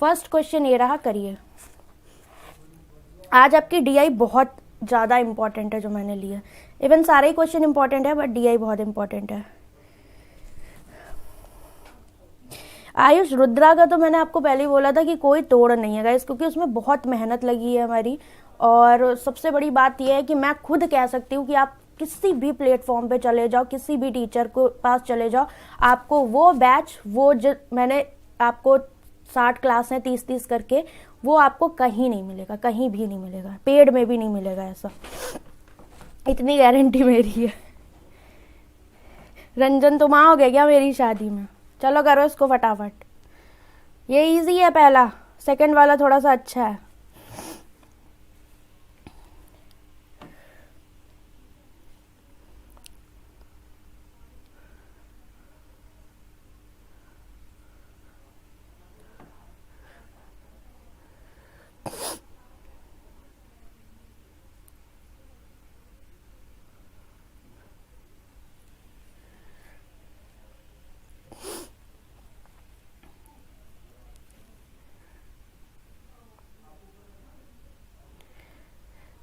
First question ये रहा, करिए। आज आपकी डीआई बहुत ज़्यादा इंपॉर्टेंट है जो मैंने लिया, इवन सारे ही क्वेश्चन इंपॉर्टेंट है बट डीआई बहुत इंपॉर्टेंट है। आयुष रुद्रा का तो मैंने आपको पहले ही बोला था कि कोई तोड़ नहीं है गाइस, क्योंकि उसमें बहुत मेहनत लगी है हमारी। और सबसे बड़ी बात यह है कि मैं खुद कह सकती हूँ कि आप किसी भी प्लेटफॉर्म पे चले जाओ, किसी भी टीचर को पास चले जाओ, आपको वो बैच, वो जो मैंने आपको 60 क्लास हैं 30-30 करके, वो आपको कहीं नहीं मिलेगा, कहीं भी नहीं मिलेगा, पेड में भी नहीं मिलेगा, ऐसा इतनी गारंटी मेरी है। रंजन तुम आओगे क्या मेरी शादी में? चलो करो इसको फटाफट, ये इजी है पहला, सेकंड वाला थोड़ा सा अच्छा है।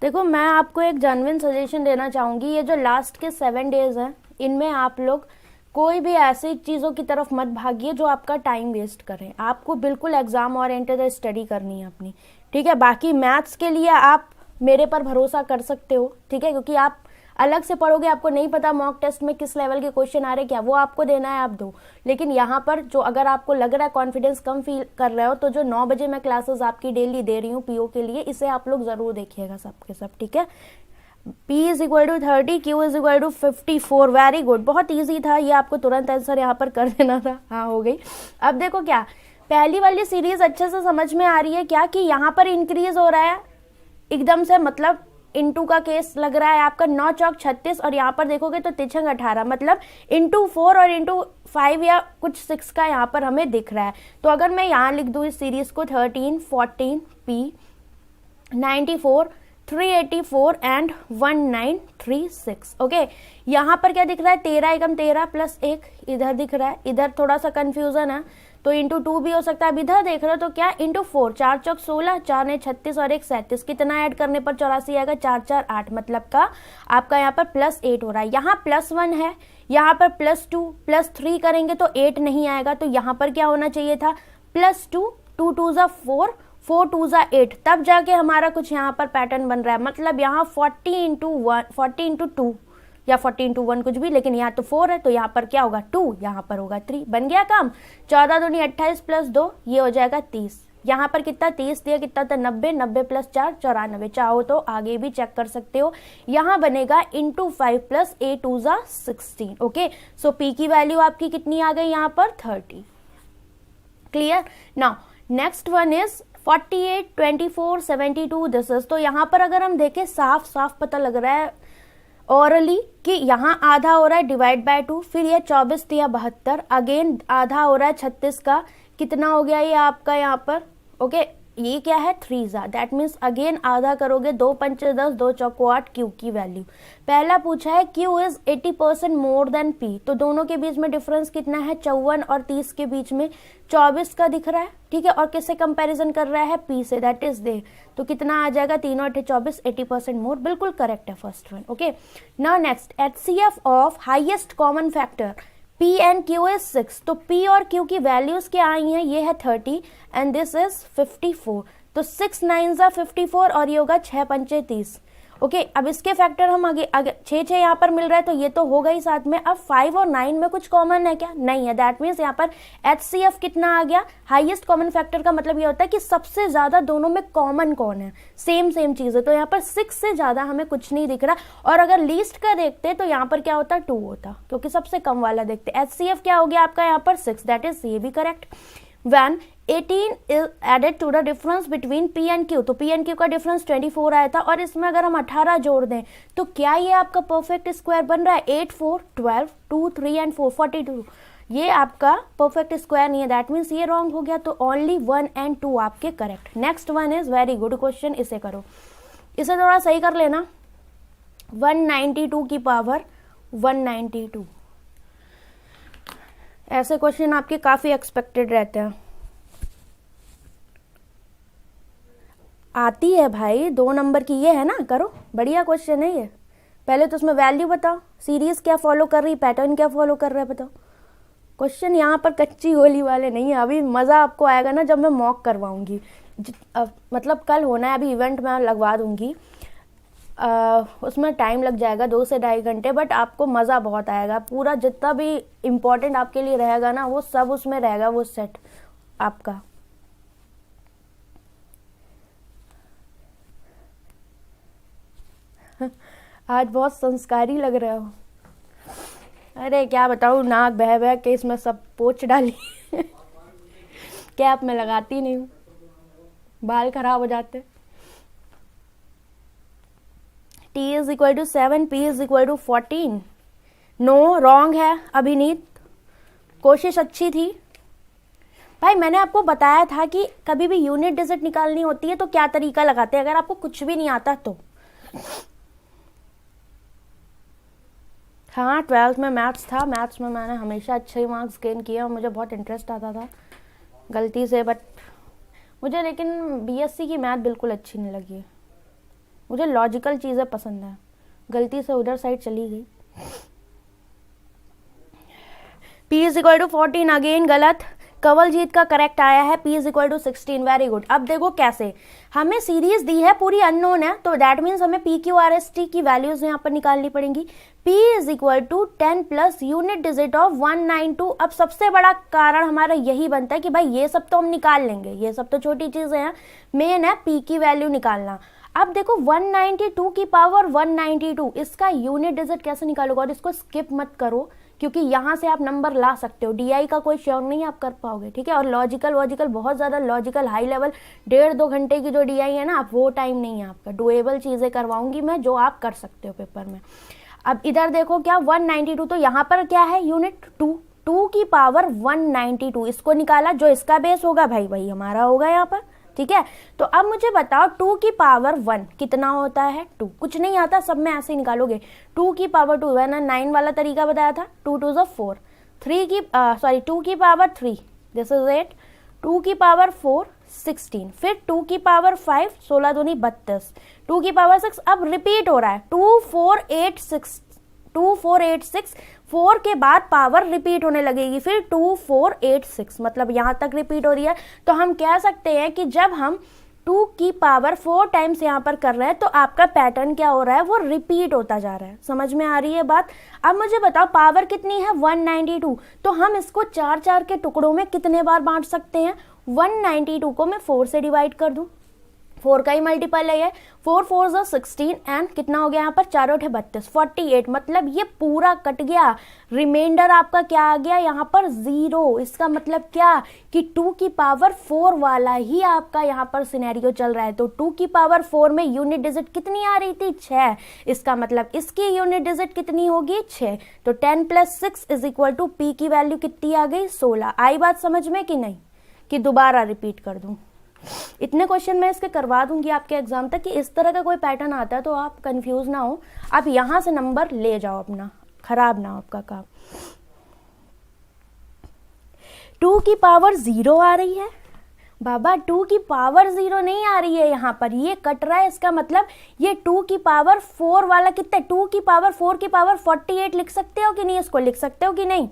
देखो मैं आपको एक जेन्युइन सजेशन देना चाहूँगी, ये जो लास्ट के 7 डेज हैं इनमें आप लोग कोई भी ऐसी चीज़ों की तरफ मत भागिए जो आपका टाइम वेस्ट करें। आपको बिल्कुल एग्जाम ओरिएंटेड स्टडी करनी है अपनी, ठीक है। बाकी मैथ्स के लिए आप मेरे पर भरोसा कर सकते हो, ठीक है, क्योंकि आप अलग से पढ़ोगे, आपको नहीं पता मॉक टेस्ट में किस लेवल के क्वेश्चन आ रहे, क्या वो आपको देना है आप दो। लेकिन यहाँ पर जो अगर आपको लग रहा है कॉन्फिडेंस कम फील कर रहे हो, तो जो 9 बजे मैं क्लासेस आपकी डेली दे रही हूँ पीओ के लिए, इसे आप लोग जरूर देखिएगा सबके सब, ठीक है। P is equal to 30, Q is equal to 54, very good, बहुत ईजी था ये, आपको तुरंत आंसर यहाँ पर कर देना था। हाँ हो गई। अब देखो क्या पहली वाली सीरीज अच्छे से समझ में आ रही है क्या, कि यहाँ पर इंक्रीज हो रहा है एकदम से, मतलब इंटू का केस लग रहा है आपका 9 चौक 36, और यहाँ पर देखोगे तो 3 18, मतलब इंटू 4 और इंटू 5 या कुछ 6 का यहाँ पर हमें दिख रहा है। तो अगर मैं यहाँ लिख दूँ इस सीरीज को 13, 14, P 94, 384 एंड 1936, ओके। यहाँ पर क्या दिख रहा है, 13 एकम 13 प्लस 1 इधर दिख रहा है, इधर थोड़ा सा कंफ्यूजन है तो इंटू 2 भी हो सकता है। अब इधर देख रहे हो तो क्या इंटू 4, 4 चौक 16, 4 ने 36 और 1 37, कितना ऐड करने पर 84 आएगा, 4 4 8, मतलब का आपका यहाँ पर +8 हो रहा है। यहाँ +1 है, यहाँ पर +2 +3 करेंगे तो 8 नहीं आएगा, तो यहाँ पर क्या होना चाहिए था +2, 2 2 ज़ा 4, 4 2 ज़ा 8, तब जाके हमारा कुछ यहाँ पर पैटर्न बन रहा है। मतलब यहाँ 40 इंटू 2 या 40 इंटू 1 कुछ भी, लेकिन यहाँ तो 4 है तो यहाँ पर क्या होगा 2, यहाँ पर होगा 3, बन गया काम। 14 दूनी 28 प्लस 2 ये हो जाएगा 30। यहाँ पर कितना 30 दिया, कितना था 90, 90 प्लस 4 94, चाहो तो आगे भी चेक कर सकते हो। यहाँ बनेगा इंटू 5 प्लस 8 2 ज़ा 16, ओके। सो पी की वैल्यू आपकी कितनी आ गई यहाँ पर 30, clear. Now next one is 48, 24, 72 this is. तो यहाँ पर अगर हम देखें साफ साफ पता लग रहा है ओरली कि यहाँ आधा हो रहा है डिवाइड बाय 2, फिर ये 24 दिया 72, अगेन आधा हो रहा है 36 का, कितना हो गया ये आपका यहाँ पर, ओके। ये क्या है 3 ज़ा, दैट मीन्स अगेन आधा करोगे, 2 पंचे 10, 2 चौको 8, क्यू की वैल्यू। पहला पूछा है Q is 80% more than P, तो दोनों के बीच में डिफरेंस कितना है 54 और 30 के बीच में 24 का दिख रहा है, ठीक है। और किससे कंपैरिजन कर रहा है पी से, दैट इज दे, तो कितना आ जाएगा 3 और 8 24, 80% मोर, बिल्कुल करेक्ट है first one, okay. Now next HCF of highest common factor P and Q is 6, तो P और Q की वैल्यूज क्या आई हैं, ये है 30 एंड दिस इज 54, तो 6 9 ज़ा 54 और ये होगा 6 पंचे 30, ओके। अब इसके फैक्टर हम आगे 6 यहाँ पर मिल रहा है तो ये तो होगा ही साथ में। अब 5 और 9 में कुछ कॉमन है क्या, नहीं है, दैट मीन्स यहाँ पर HCF कितना आ गया, हाईएस्ट कॉमन फैक्टर का मतलब ये होता है कि सबसे ज्यादा दोनों में कॉमन कौन है, सेम चीज है, तो यहाँ पर 6 से ज्यादा हमें कुछ नहीं दिख रहा। और अगर लीस्ट का देखते तो यहाँ पर क्या होता 2 होता, क्योंकि सबसे कम वाला देखते। HCF क्या हो गया आपका यहाँ पर 6, दैट इज ये भी correct. When 18 is added to the difference between P and Q, तो P and Q का डिफरेंस 24 आया था, और इसमें अगर हम 18 जोड़ दें तो क्या ये आपका परफेक्ट स्क्वायर बन रहा है, 8 4 12 2 3 एंड 4 42, ये आपका परफेक्ट स्क्वायर नहीं है, दैट मीन्स ये रॉन्ग हो गया, तो ओनली 1 एंड 2 आपके correct. Next one is very good question, इसे करो, इसे थोड़ा सही कर लेना। 192 की पावर 192, ऐसे क्वेश्चन आपके काफी एक्सपेक्टेड रहते हैं। आती है भाई, 2 नंबर की ये है ना, करो, बढ़िया क्वेश्चन है ये। पहले तो उसमें वैल्यू बताओ, सीरीज क्या फॉलो कर रही, पैटर्न क्या फॉलो कर रहा है बताओ। क्वेश्चन यहाँ पर कच्ची गोली वाले नहीं है। अभी मज़ा आपको आएगा ना जब मैं मॉक करवाऊंगी, मतलब कल होना है, अभी इवेंट में लगवा दूंगी। उसमें टाइम लग जाएगा 2 से 2.5 घंटे, बट आपको मज़ा बहुत आएगा। पूरा जितना भी इम्पोर्टेंट आपके लिए रहेगा ना वो सब उसमें रहेगा, वो सेट आपका। आज बहुत संस्कारी लग रहे हो। अरे क्या बताऊँ, नाक बह बह के इसमें सब पोंछ डाली कैप में लगाती नहीं हूँ, बाल खराब हो जाते। t is equal to 7, p is equal to 14। No, wrong है अभिनीत, कोशिश अच्छी थी भाई। मैंने आपको बताया था कि कभी भी यूनिट डिजिट निकालनी होती है तो क्या तरीका लगाते हैं, अगर आपको कुछ भी नहीं आता तो। हाँ, 12th में मैथ्स था, मैथ्स में मैंने हमेशा अच्छे ही मार्क्स गेन किए और मुझे बहुत इंटरेस्ट आता था गलती से, बट मुझे लेकिन बीएससी की मैथ बिल्कुल अच्छी नहीं लगी। मुझे लॉजिकल चीज़ें पसंद है, गलती से उधर साइड चली गई। p is equal to 14 again गलत, कवलजीत का करेक्ट आया है, p is equal to 16। Very good. अब देखो कैसे, हमें सीरीज दी है पूरी अननोन है, तो दैट मीन्स हमें p q r s t की वैल्यूज यहाँ पर निकालनी पड़ेंगी। p is equal to 10 plus unit digit of 192। अब सबसे बड़ा कारण हमारा यही बनता है कि भाई ये सब तो हम निकाल लेंगे, ये सब तो छोटी चीजें हैं, मेन है p की वैल्यू निकालना। अब देखो 192 की पावर 192, इसका यूनिट डिजिट कैसे निकालोगे, और इसको स्किप मत करो क्योंकि यहाँ से आप नंबर ला सकते हो, डीआई का कोई श्योर नहीं आप कर पाओगे, ठीक है। और लॉजिकल बहुत ज़्यादा लॉजिकल हाई लेवल 1.5-2 घंटे की जो डीआई है ना, आप वो टाइम नहीं है आपका, डुएबल चीज़ें करवाऊंगी मैं जो आप कर सकते हो पेपर में। अब इधर देखो क्या 192, तो यहाँ पर क्या है यूनिट 2 की पावर 192, इसको निकाला, जो इसका बेस होगा भाई वही हमारा होगा यहाँ पर, ठीक है। तो अब मुझे बताओ 2 की पावर 1 कितना होता है, 2। कुछ नहीं आता, सब में ऐसे ही निकालोगे। 2 की पावर 2, मैंने 9 वाला तरीका बताया था, 2 2 4, 2 की पावर 3, दिस इज 8, 2 की पावर 4 16, फिर 2 की पावर 5 16 दूनी 32, 2 की पावर 6, अब रिपीट हो रहा है 2486, 2486, 4 के बाद पावर रिपीट होने लगेगी, फिर 2486, मतलब यहां तक रिपीट हो रही है। तो हम कह सकते हैं कि जब हम 2 की पावर 4 टाइम्स यहाँ पर कर रहे हैं तो आपका पैटर्न क्या हो रहा है, वो रिपीट होता जा रहा है। समझ में आ रही है बात। अब मुझे बताओ पावर कितनी है 192, तो हम इसको 4-4 के टुकड़ों में कितने बार बांट सकते हैं। 192 को मैं 4 से डिवाइड कर दूं, 4 का ही मल्टीपल है, 4 4 16 एंड कितना हो गया यहाँ पर 4 8 32, 48, मतलब ये पूरा कट गया। रिमाइंडर आपका क्या आ गया यहाँ पर 0। इसका मतलब क्या कि 2 की पावर 4 वाला ही आपका यहाँ पर सिनेरियो चल रहा है। तो 2 की पावर 4 में यूनिट डिजिट कितनी आ रही थी, 6। इसका मतलब इसकी यूनिट डिजिट कितनी होगी, 6। तो 10 + 6 इज इक्वल टू p की वैल्यू कितनी आ गई, 16। आई बात समझ में कि नहीं, कि दोबारा रिपीट कर दूं। इतने क्वेश्चन मैं इसके करवा दूंगी आपके एग्जाम तक कि इस तरह का कोई पैटर्न आता है तो आप कंफ्यूज ना हो, आप यहां से नंबर ले जाओ अपना, खराब ना हो आपका काम। 2 की पावर 0 आ रही है बाबा, 2 की पावर 0 नहीं आ रही है यहाँ पर, ये कट रहा है। इसका मतलब ये 2 की पावर 4 वाला कितना, 2 की पावर 4 की पावर 48 लिख सकते हो कि नहीं, इसको लिख सकते हो कि नहीं,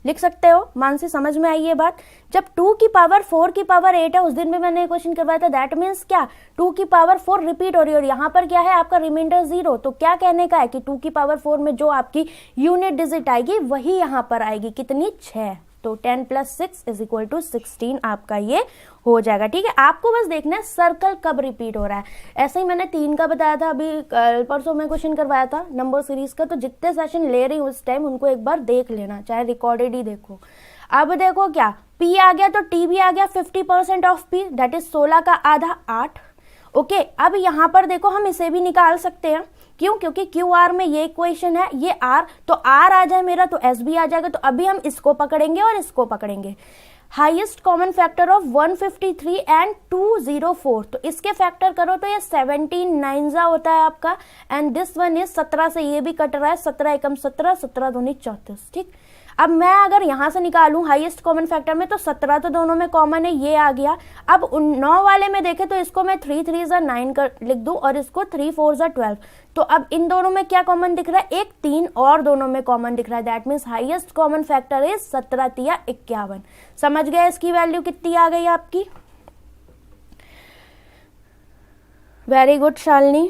लिख सकते हो। मानसी समझ में आई ये बात। जब 2 की पावर 4 की पावर 8 है, उस दिन भी मैंने क्वेश्चन करवाया था, दैट मीन्स क्या 2 की पावर 4 रिपीट हो रही है और यहाँ पर क्या है आपका रिमाइंडर 0। तो क्या कहने का है कि 2 की पावर 4 में जो आपकी यूनिट डिजिट आएगी वही यहाँ पर आएगी, कितनी, 6। तो 10 + 6 इज इक्वल टू 16 आपका ये हो जाएगा, ठीक है। आपको बस देखना है सर्कल कब रिपीट हो रहा है। ऐसे ही मैंने 3 का बताया था, अभी परसों में क्वेश्चन करवाया था नंबर सीरीज का, तो जितने सेशन ले रही हूँ उस टाइम उनको एक बार देख लेना, चाहे रिकॉर्डेड ही देखो। अब देखो क्या p आ गया तो t भी आ गया, 50% ऑफ p दैट इज 16 का आधा 8। ओके, अब यहाँ पर देखो हम इसे भी निकाल सकते हैं, क्यों, क्योंकि क्यू आर में ये इक्वेशन है, ये आर, तो आर आ जाए मेरा तो एस भी आ जाएगा। तो अभी हम इसको पकड़ेंगे और इसको पकड़ेंगे। Highest common factor of 153 and 204, तो इसके फैक्टर करो तो ये 17 9 होता है आपका, एंड दिस वन इज 17 से ये भी कट रहा है, 17 एकम 17, 17 दूनी 34, ठीक। अब मैं अगर यहाँ से निकालूं हाईएस्ट कॉमन फैक्टर में, तो 17 तो दोनों में कॉमन है, ये आ गया। अब 9 वाले में देखें तो इसको मैं 3 3 ज़ा 9 कर लिख दूं और इसको 3 4 ज़ा 12। तो अब इन दोनों में क्या कॉमन दिख रहा है, एक 3 और दोनों में कॉमन दिख रहा है। That means highest common factor is 17 तिया 51। समझ गए इसकी वैल्यू कितनी आ गई आपकी? वेरी गुड शालिनी,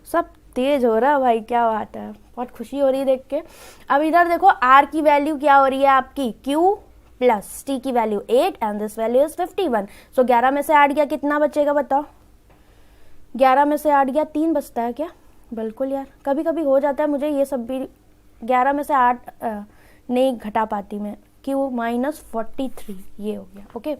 सब तेज हो रहा है भाई, क्या बात है, बहुत खुशी हो रही है देख के। अब इधर देखो आर की वैल्यू क्या हो रही है आपकी, क्यू प्लस टी की value 8 and this value is 51। सो 11 में से 8 गया, कितना बचेगा बताओ? 11 में से 8 गया, 3 बचता है क्या? बिल्कुल यार, कभी कभी हो जाता है मुझे ये सब भी। 11 में से 8 नहीं घटा पाती मैं, क्यू माइनस 43, ये हो गया। ओके,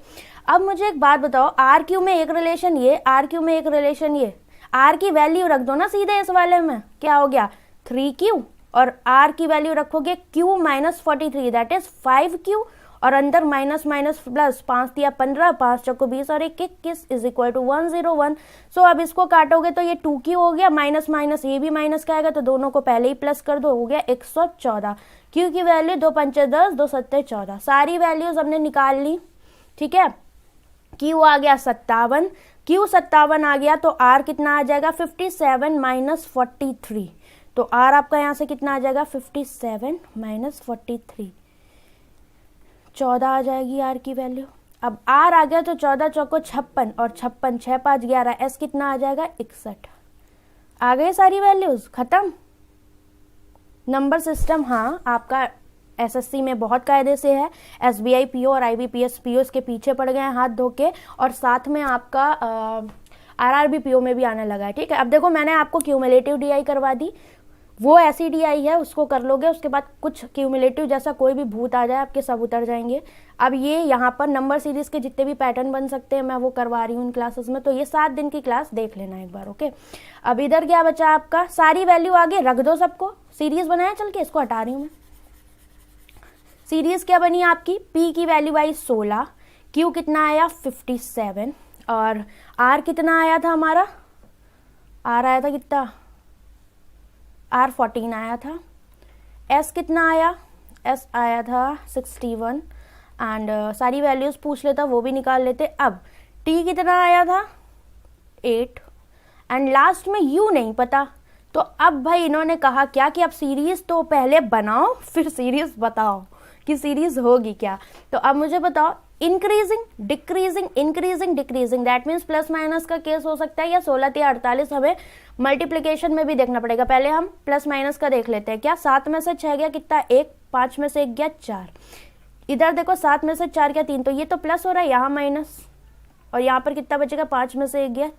अब मुझे एक बात बताओ, आर क्यू में एक रिलेशन ये, आर क्यू में एक रिलेशन ये, आर की वैल्यू रख दो ना सीधे इस वाले में, क्या हो गया 3q, और आर की वैल्यू रखोगे q minus 43, that is 5q, और अंदर माइनस माइनस प्लस, 5 दिया 15, 5 चौको 20 और 21 इज इक्वल टू 101। सो अब इसको काटोगे तो ये 2q हो गया, माइनस माइनस ये भी माइनस का आएगा, तो दोनों को पहले ही प्लस कर दो, हो गया 114। q की वैल्यू 2 पंचे 10, 2 सत्ते 14, सारी वैल्यूज हमने निकाल ली। ठीक है, q आ गया 57, q 57 आ गया, तो r कितना आ जाएगा 57 माइनस 43। तो r आपका यहाँ से कितना आ जाएगा 57 माइनस 43, 14 आ जाएगी r की वैल्यू। अब r आ गया तो 14 चौको 56 और 56 6 5 11, s कितना आ जाएगा 61। आ गए सारी वैल्यूज, खत्म नंबर सिस्टम। हाँ, आपका एसएससी में बहुत कायदे से है, एसबीआई पीओ और आईबीपीएस पीओ इसके पीछे पड़ गए हैं हाथ धो के, और साथ में आपका आरआरबी पीओ में भी आने लगा है। ठीक है, अब देखो मैंने आपको क्यूमुलेटिव डीआई करवा दी, वो ऐसी डीआई है उसको कर लोगे, उसके बाद कुछ क्यूमुलेटिव जैसा कोई भी भूत आ जाए आपके सब उतर जाएंगे। अब ये यहाँ पर नंबर सीरीज के जितने भी पैटर्न बन सकते हैं मैं वो करवा रही हूँ इन क्लासेस में, तो ये 7 दिन की क्लास देख लेना एक बार। ओके, अब इधर क्या बचा आपका, सारी वैल्यू आगे रख दो सबको, सीरीज बनाया चल के, इसको हटा रही हूँ मैं। सीरीज क्या बनी आपकी, p की वैल्यू आई 16, q कितना आया 57, और r कितना आया था हमारा, r आया था कितना, r 14 आया था, s कितना आया, s आया था 61, एंड सारी वैल्यूज पूछ लेता वो भी निकाल लेते। अब t कितना आया था 8, एंड लास्ट में u नहीं पता, तो अब भाई इन्होंने कहा क्या कि अब सीरीज तो पहले बनाओ फिर सीरीज बताओ कि सीरीज होगी क्या। तो अब मुझे बताओ, increasing decreasing increasing decreasing, that means plus minus का केस हो सकता है, या 16 या 48 हमें मल्टीप्लिकेशन में भी देखना पड़ेगा। पहले हम प्लस माइनस का देख लेते हैं। क्या 7 में से 6 गया कितना 1, 5 में से 1 गया 4, इधर देखो 7 में से 4 गया 3, तो ये तो प्लस हो रहा है, यहाँ माइनस, और यहाँ पर कितना बचेगा 5 में से 1 गया,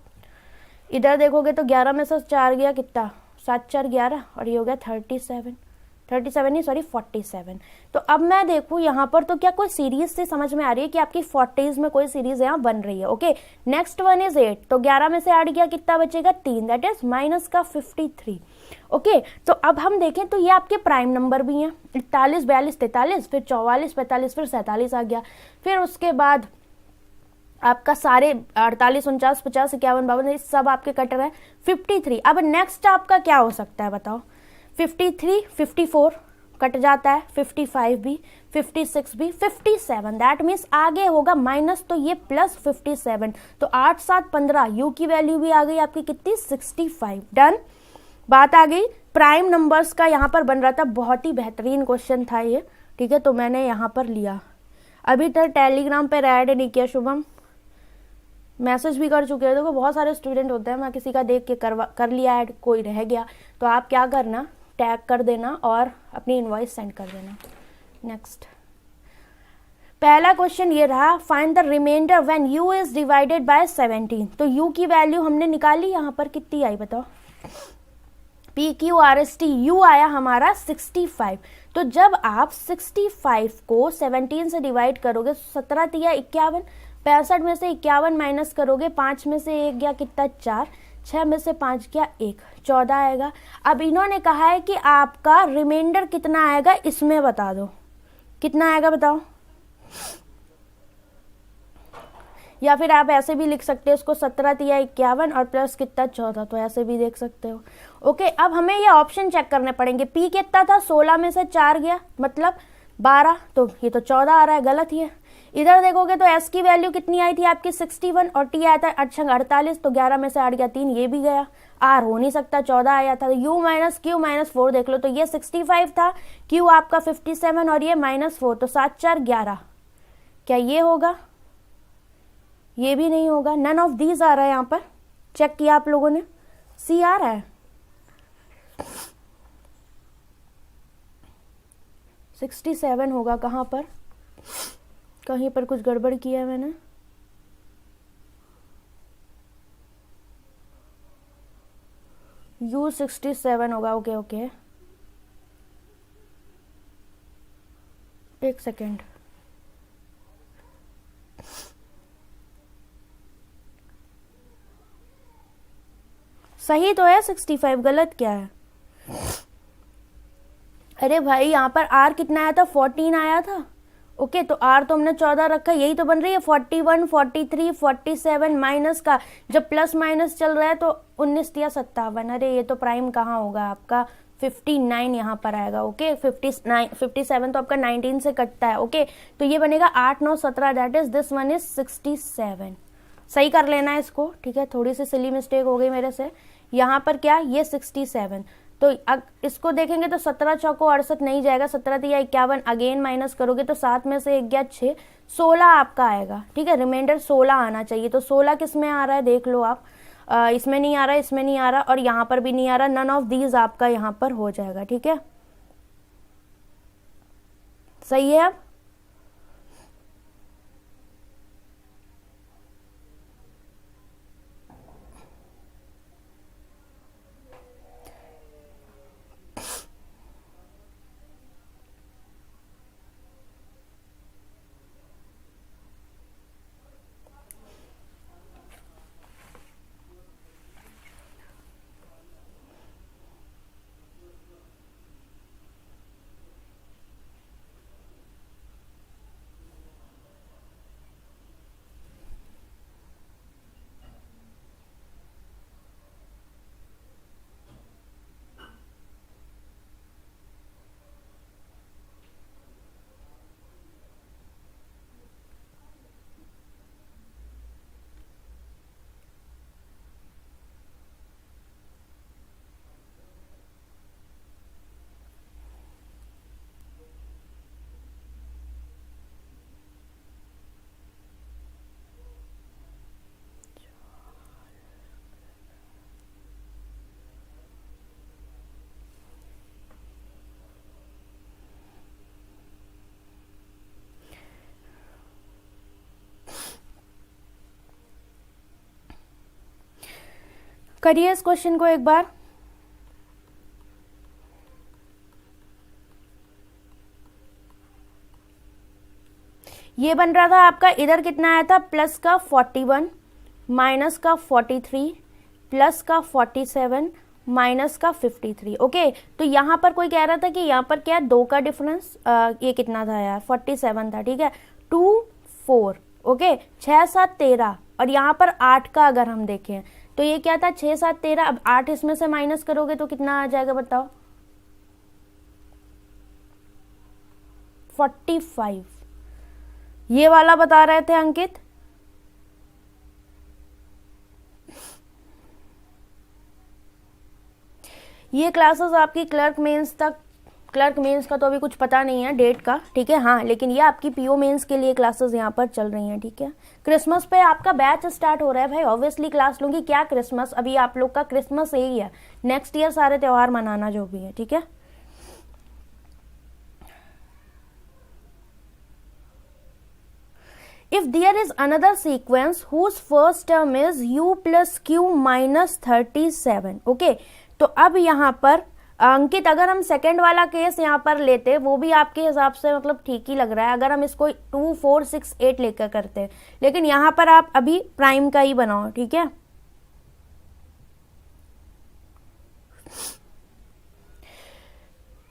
इधर देखोगे तो 11 में से 4 गया कितना 7 4 11, और ये हो गया 37 नहीं सॉरी 47। तो अब मैं देखूं यहाँ पर तो क्या कोई सीरीज से समझ में आ रही है कि आपकी 40s में कोई सीरीज यहाँ बन रही है। ओके, नेक्स्ट वन इज 8, तो 11 में से 8 गया कितना बचेगा 3, दैट इज माइनस का 53। ओके, तो अब हम देखें तो ये आपके प्राइम नंबर भी हैं, 41 42 43, फिर 44 45, फिर 47 आ गया, फिर उसके बाद आपका सारे 48 49 50 51 52 सब आपके कट रहे हैं 53। अब नेक्स्ट आपका क्या हो सकता है बताओ, 53 54 कट जाता है, 55 भी, 56 भी, 57, दैट मीन्स आगे होगा माइनस, तो ये प्लस 57, तो 8 7 15, यू की वैल्यू भी आ गई आपकी कितनी 65। डन, बात आ गई प्राइम नंबर्स का, यहाँ पर बन रहा था, बहुत ही बेहतरीन क्वेश्चन था ये। ठीक है, तो मैंने यहाँ पर लिया। अभी तक टेलीग्राम पर ऐड नहीं किया शुभम, मैसेज भी कर चुके हैं, देखो बहुत सारे स्टूडेंट होते हैं, मैं किसी का देख के कर लिया ऐड, कोई रह गया तो आप क्या करना, टैग कर देना और अपनी इनवॉइस सेंड कर देना। नेक्स्ट, पहला क्वेश्चन ये रहा, find the remainder when u is divided by 17। तो u की वैल्यू हमने निकाली, यहाँ पर कितनी आई बताओ, p q r s t, u आया हमारा 65। तो जब आप 65 को 17 से डिवाइड करोगे, 17 तिया 51, 65 में से 51 माइनस करोगे, 5 में से 1 गया कितना 4, 6 में से 5 गया 1, 14 आएगा। अब इन्होंने कहा है कि आपका रिमाइंडर कितना आएगा, इसमें बता दो कितना आएगा बताओ, या फिर आप ऐसे भी लिख सकते हो इसको 17 तिया 51 और प्लस कितना 14, तो ऐसे भी देख सकते हो। ओके, अब हमें ये ऑप्शन चेक करने पड़ेंगे। पी कितना था, 16 में से 4 गया मतलब 12, तो ये तो 14 आ रहा है, गलत ही है। इधर देखोगे तो एस की वैल्यू कितनी आई थी आपकी 61 और टी आया था 48, तो 11 में से 8 गया 3, ये भी गया। आर हो नहीं सकता, 14 आया था। यू माइनस क्यू माइनस 4 देख लो, तो ये 65 था, क्यू आपका 57 और ये -4, तो 7 4 11। क्या ये होगा? ये भी नहीं होगा, नन ऑफ दीज आ रहा है। यहाँ पर चेक किया आप लोगों ने, सी आ रहा है। 67 होगा कहाँ पर, कहीं पर कुछ गड़बड़ किया है मैंने। U 67 होगा। ओके ओके, एक सेकेंड। सही तो है 65, गलत क्या है? अरे भाई यहाँ पर R कितना आया था, 14 आया था। ओके, तो R तो हमने 14 रखा, यही तो बन रही है 41 43 47 माइनस का, जब प्लस माइनस चल रहा है तो 19 या 57। अरे ये तो प्राइम कहाँ होगा आपका, 59 यहाँ पर आएगा। ओके, 57 तो आपका 19 से कटता है। ओके, तो ये बनेगा 8 9 17, that is this one is 67। सही कर लेना है इसको, ठीक है। थोड़ी सी सिली मिस्टेक हो गई मेरे से। यहाँ पर क्या, ये 67, तो इसको देखेंगे तो 17 चौको 68 नहीं जाएगा, 17 तिया 51, अगेन माइनस करोगे तो 7 में से 1 गया 6, 16 आपका आएगा। ठीक है, रिमाइंडर 16 आना चाहिए। तो 16 किस में आ रहा है देख लो आप, इसमें नहीं आ रहा, इसमें नहीं आ रहा और यहाँ पर भी नहीं आ रहा। नन ऑफ दीज आपका यहाँ पर हो जाएगा। ठीक है, सही है। अब करिए इस क्वेश्चन को एक बार। ये बन रहा था आपका, इधर कितना आया था, प्लस का 41 माइनस का 43 प्लस का 47 माइनस का 53। ओके, तो यहाँ पर कोई कह रहा था कि यहाँ पर क्या 2 का डिफरेंस, ये कितना था यार, 47 था। ठीक है, 2 4। ओके, 6 7 13 और यहाँ पर 8 का अगर हम देखें तो ये क्या था, 6 7 13। अब 8 इसमें से माइनस करोगे तो कितना आ जाएगा बताओ, 45। ये वाला बता रहे थे अंकित। ये क्लासेस आपकी क्लर्क मेंस तक, क्लर्क मेंस का तो अभी कुछ पता नहीं है डेट का। ठीक है, हाँ, लेकिन ये आपकी पीओ मेंस के लिए क्लासेस यहाँ पर चल रही हैं। ठीक है, क्रिसमस पे आपका बैच स्टार्ट हो रहा है भाई, ऑब्वियसली क्लास लूंगी। क्या क्रिसमस, अभी आप लोग का क्रिसमस यही है, नेक्स्ट ईयर सारे त्योहार मनाना जो भी है। ठीक है, if there is another sequence whose first term is u plus q minus 37। Okay, तो अब यहाँ पर अंकित अगर हम सेकंड वाला केस यहाँ पर लेते, वो भी आपके हिसाब से मतलब ठीक ही लग रहा है, अगर हम इसको 2 4 6 8 लेकर करते, लेकिन यहाँ पर आप अभी प्राइम का ही बनाओ। ठीक है,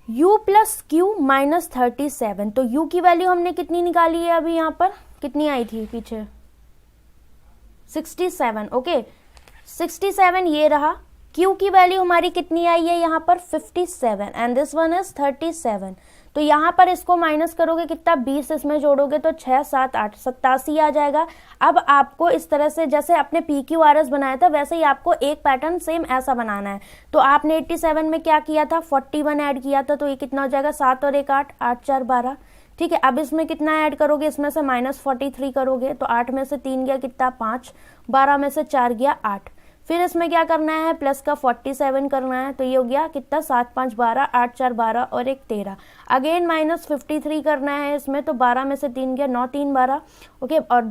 u प्लस क्यू माइनस 37, तो u की वैल्यू हमने कितनी निकाली है अभी, यहाँ पर कितनी आई थी पीछे, 67, ओके 67 ये रहा। Q की वैल्यू हमारी कितनी आई है यहाँ पर 57 एंड दिस वन इज 37। तो यहाँ पर इसको माइनस करोगे कितना 20 इसमें जोड़ोगे तो 6 7 8 87 आ जाएगा। अब आपको इस तरह से जैसे आपने PQRS बनाया था वैसे ही आपको एक पैटर्न सेम ऐसा बनाना है। तो आपने 87 में क्या किया था 41 ऐड किया था, तो ये कितना हो जाएगा 7 और 1 8, 8 4 12। ठीक है, अब इसमें कितना ऐड करोगे, इसमें से -43 करोगे तो 8 में से 3 गया कितना 5, 12 में से 4 गया 8। फिर इसमें क्या करना है प्लस का 47 करना है, तो ये हो गया कितना 7 5 12, 8 4 12 और 1 13। अगेन -53 करना है इसमें, तो 12 में से 3 गया 9 3 12, ओके, और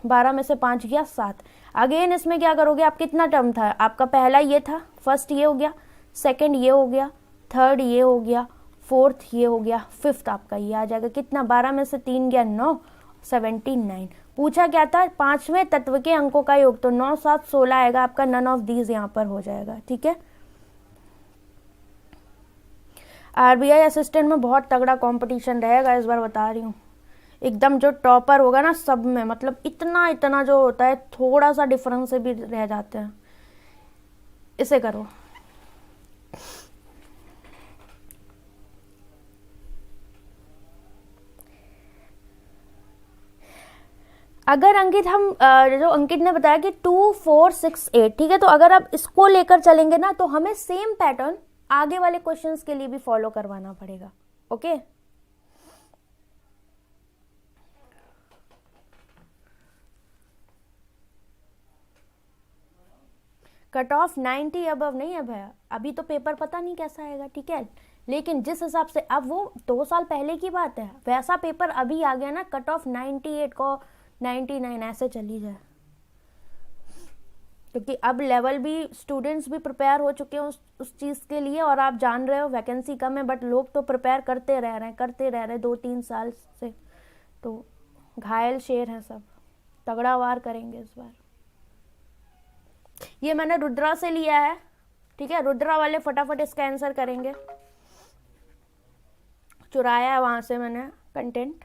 12 में से 5 गया 7। अगेन इसमें क्या करोगे, आप कितना टर्म था आपका, पहला ये था, फर्स्ट ये हो गया, सेकेंड ये हो गया, थर्ड ये हो गया, फोर्थ ये हो गया, फिफ्थ आपका ये आ जाएगा कितना 12 में से 3 गया 9, 79। पूछा क्या था पांचवें तत्व के अंकों का योग, तो 9 7 16 आएगा आपका, नन ऑफ दीज यहाँ पर हो जाएगा। ठीक है, आरबीआई असिस्टेंट में बहुत तगड़ा कंपटीशन रहेगा इस बार, बता रही हूँ। एकदम जो टॉपर होगा ना सब में, मतलब इतना इतना जो होता है, थोड़ा सा डिफरेंस से भी रह जाते हैं। इसे करो, अगर अंकित हम जो अंकित ने बताया कि 2 4 6 8, ठीक है, तो अगर आप इसको लेकर चलेंगे ना तो हमें सेम पैटर्न आगे वाले क्वेश्चंस के लिए भी फॉलो करवाना पड़ेगा। ओके, कट ऑफ 90 अबव नहीं है भैया, अभी तो पेपर पता नहीं कैसा आएगा। ठीक है, लेकिन जिस हिसाब से अब वो 2 साल पहले की बात है, वैसा पेपर अभी आ गया ना, कट ऑफ 98 को 99 ऐसे चली जाए, क्योंकि अब लेवल भी स्टूडेंट्स भी प्रिपेयर हो चुके हैं उस चीज़ के लिए, और आप जान रहे हो वैकेंसी कम है, बट लोग तो प्रिपेयर करते रह रहे हैं 2-3 साल से। तो घायल शेर हैं सब, तगड़ा वार करेंगे इस बार। ये मैंने रुद्रा से लिया है, ठीक है, रुद्रा वाले फटाफट इसका आंसर करेंगे, चुराया है वहां से मैंने कंटेंट।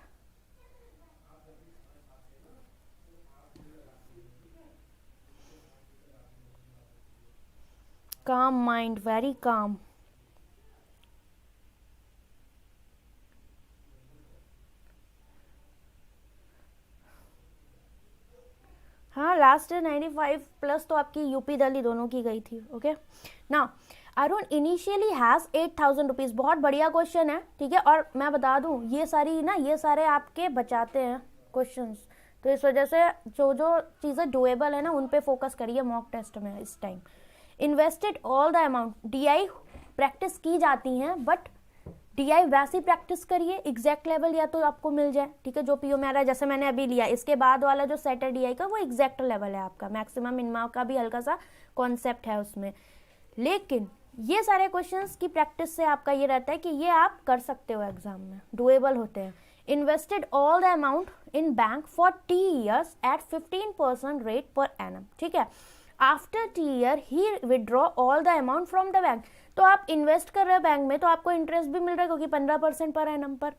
काम माइंड, वेरी काम। हाँ, लास्ट 95 प्लस तो आपकी यूपी दिल्ली दोनों की गई थी। ओके ना, अरुण इनिशियली हैज 8000 रुपीज, बहुत बढ़िया क्वेश्चन है। ठीक है, और मैं बता दूं ये सारे आपके बचाते हैं क्वेश्चंस, तो इस वजह से जो जो चीज़ें डुएबल है ना उन पे फोकस करिए मॉक टेस्ट में इस time. Invested all the amount, DI practice की जाती हैं, बट डीआई वैसी प्रैक्टिस करिए एग्जैक्ट लेवल या तो आपको मिल जाए। ठीक है, जो पीओ में आ रहा है, जैसे मैंने अभी लिया, इसके बाद वाला जो सेट है डीआई का वो एग्जैक्ट लेवल है आपका, मैक्सिमम मिनिमम का भी हल्का सा कॉन्सेप्ट है उसमें। लेकिन ये सारे क्वेश्चंस की प्रैक्टिस से आपका ये रहता है कि ये आप कर सकते हो एग्जाम में, डुएबल होते हैं। Invested all the amount in bank for T years at 15% rate per annum. ठीक है, after T year he withdraw all the amount from the bank. तो आप इन्वेस्ट कर रहे हो बैंक में तो आपको इंटरेस्ट भी मिल रहा है, क्योंकि 15% पर एनम पर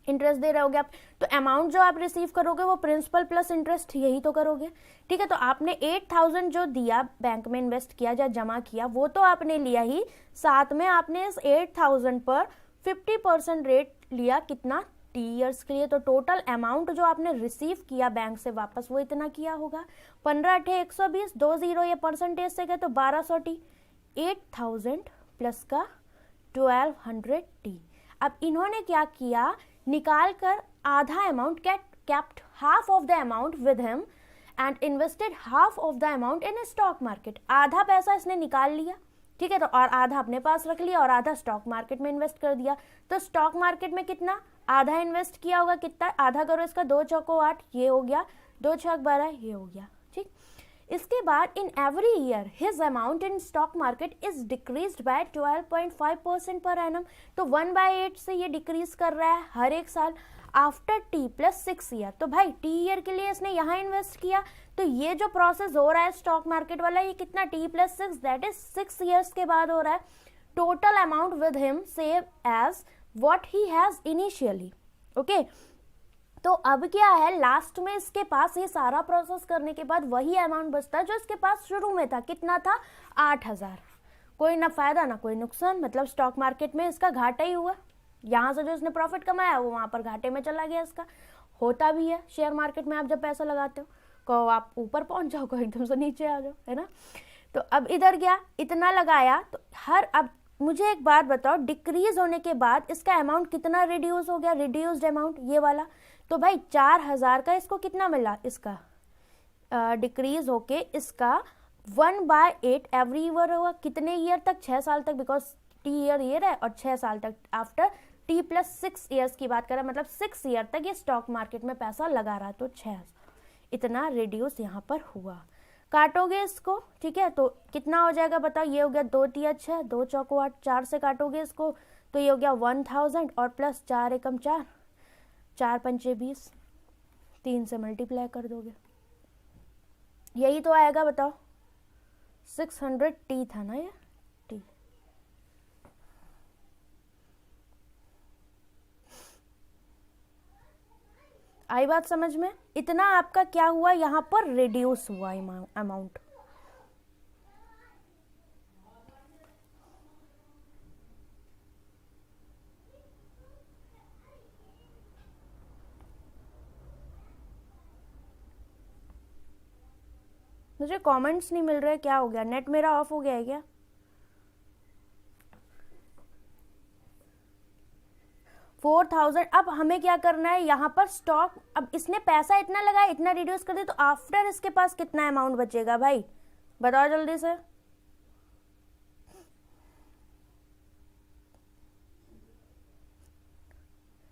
इंटरेस्ट दे रहे होगे आप, तो अमाउंट जो आप रिसीव करोगे वो प्रिंसिपल प्लस इंटरेस्ट यही तो करोगे। ठीक है, तो आपने 8000 जो दिया बैंक में इन्वेस्ट किया या जमा किया वो तो आपने लिया ही, साथ में आपने इस 8000 पर 50% रेट लिया, कितना टी ईयर्स के लिए। तो टोटल अमाउंट जो आपने रिसीव किया बैंक से वापस वो इतना किया होगा। 15 8 120, 2 0 ये परसेंटेज से गए तो 1200 टी, 8000 प्लस का 1200 टी। अब इन्होंने क्या किया, निकाल कर आधा amount kept half of the amount with him and invested half of the amount in stock market। आधा पैसा इसने निकाल लिया, ठीक है, तो और आधा अपने पास रख लिया और आधा स्टॉक मार्केट में इन्वेस्ट कर दिया। तो स्टॉक मार्केट में कितना आधा इन्वेस्ट किया होगा, कितना आधा करो इसका, 2 चौको 8 ये हो गया, 2 छक 12 ये हो गया। ठीक, इसके बाद in every year his amount in stock market is decreased bye 12.5% per annum. तो 1/8 से ये डिक्रीज कर रहा है हर एक साल आफ्टर टी प्लस 6 ईयर। तो भाई टी ईयर के लिए इसने यहाँ इन्वेस्ट किया, तो ये जो प्रोसेस हो रहा है स्टॉक मार्केट वाला ये कितना T plus 6 that is 6 years के बाद हो रहा है। Total amount with him save as what he has initially. Okay, तो अब क्या है, लास्ट में इसके पास ये सारा प्रोसेस करने के बाद वही अमाउंट बचता है जो इसके पास शुरू में था। कितना था? 8,000। कोई ना फायदा ना कोई नुकसान, मतलब स्टॉक मार्केट में इसका घाटा ही हुआ। यहाँ से जो इसने प्रॉफिट कमाया वो वहां पर घाटे में चला गया इसका। होता भी है शेयर मार्केट में, आप जब पैसा लगाते हो को आप ऊपर पहुंच जाओ, को एकदम से नीचे आ जाओ, है ना। तो अब इधर गया, इतना लगाया, तो अब मुझे एक बात बताओ, डिक्रीज होने के बाद इसका अमाउंट कितना रिड्यूस हो गया? रिड्यूस्ड अमाउंट ये वाला। तो भाई 4,000 का इसको कितना मिला? इसका डिक्रीज होके इसका 1/8 एवरी ईयर होगा। कितने ईयर तक? 6 साल तक, बिकॉज टी ईयर है और 6 साल तक। आफ्टर टी प्लस 6 ईयर्स की बात करें, मतलब 6 ईयर तक ये स्टॉक मार्केट में पैसा लगा रहा, तो 6 इतना रिड्यूस यहाँ पर हुआ। काटोगे इसको, ठीक है, तो कितना हो जाएगा बताओ? ये हो गया 2 तिया 6, 2 चौको 8, 4 से काटोगे इसको तो ये हो गया 1,000 और प्लस 4 एकम 4, 4 पंचे 20, 3 से मल्टीप्लाई कर दोगे, यही तो आएगा। बताओ 600 टी था ना ये टी। आई बात समझ में? इतना आपका क्या हुआ यहाँ पर? रिड्यूस हुआ अमाउंट। मुझे कमेंट्स नहीं मिल रहे, क्या हो गया? नेट मेरा ऑफ हो गया है क्या? $4,000। अब हमें क्या करना है यहाँ पर? स्टॉक, अब इसने पैसा इतना लगाया, इतना रिड्यूस कर दिया, तो आफ्टर इसके पास कितना अमाउंट बचेगा भाई? बताओ जल्दी से।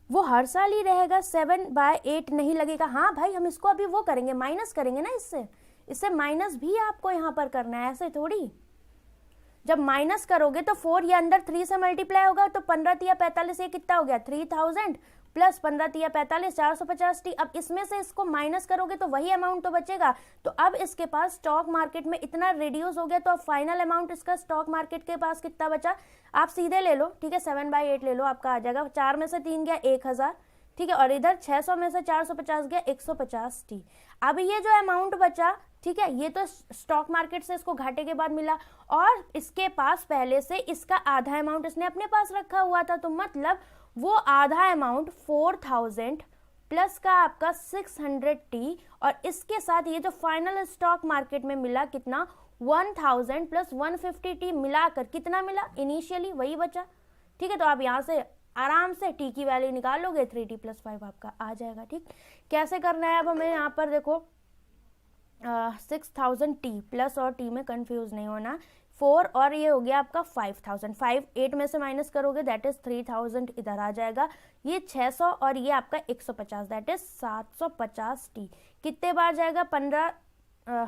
वो हर साल ही रहेगा, 7/8 नहीं लगेगा। हाँ भाई, हम इसको अभी वो करेंगे, माइनस करेंगे ना, इससे माइनस भी आपको यहाँ पर करना है, ऐसे थोड़ी। जब माइनस करोगे तो 4 ये अंदर 3 से मल्टीप्लाई होगा, तो 15 तिया 45, ये कितना हो गया? 3,000 प्लस 15 तिया 45, 450 टी। अब इसमें से इसको माइनस करोगे तो वही अमाउंट तो बचेगा। तो अब इसके पास स्टॉक मार्केट में इतना रिड्यूस हो गया, तो अब फाइनल अमाउंट इसका स्टॉक मार्केट के पास कितना बचा? आप सीधे ले लो, ठीक है, 7/8 ले लो, आपका आ जाएगा। 4 में से 3 गया 1,000, ठीक है, और इधर 600 में से 450 गया 150 टी। अब ये जो अमाउंट बचा, ठीक है, ये तो स्टॉक मार्केट से इसको घाटे के बाद मिला, और इसके पास पहले से इसका आधा अमाउंट इसने अपने पास रखा हुआ था, तो मतलब वो आधा अमाउंट 4,000 प्लस का आपका 600 टी, और इसके साथ ये जो फाइनल स्टॉक मार्केट में मिला कितना? 1,000 प्लस 150 टी मिलाकर कितना मिला? इनिशियली वही बचा, ठीक है। तो आप यहाँ से आराम से टी की वैल्यू निकालोगे, 3t + 5 आपका आ जाएगा, ठीक। कैसे करना है अब हमें? यहाँ पर देखो 6,000 टी, प्लस और टी में कंफ्यूज नहीं होना, 4 और ये हो गया आपका 5,000, 5 8 में से माइनस करोगे दैट इज 3,000, इधर आ जाएगा। ये 600 और ये आपका 150 दैट इज 750 टी। कितने बार जाएगा? 15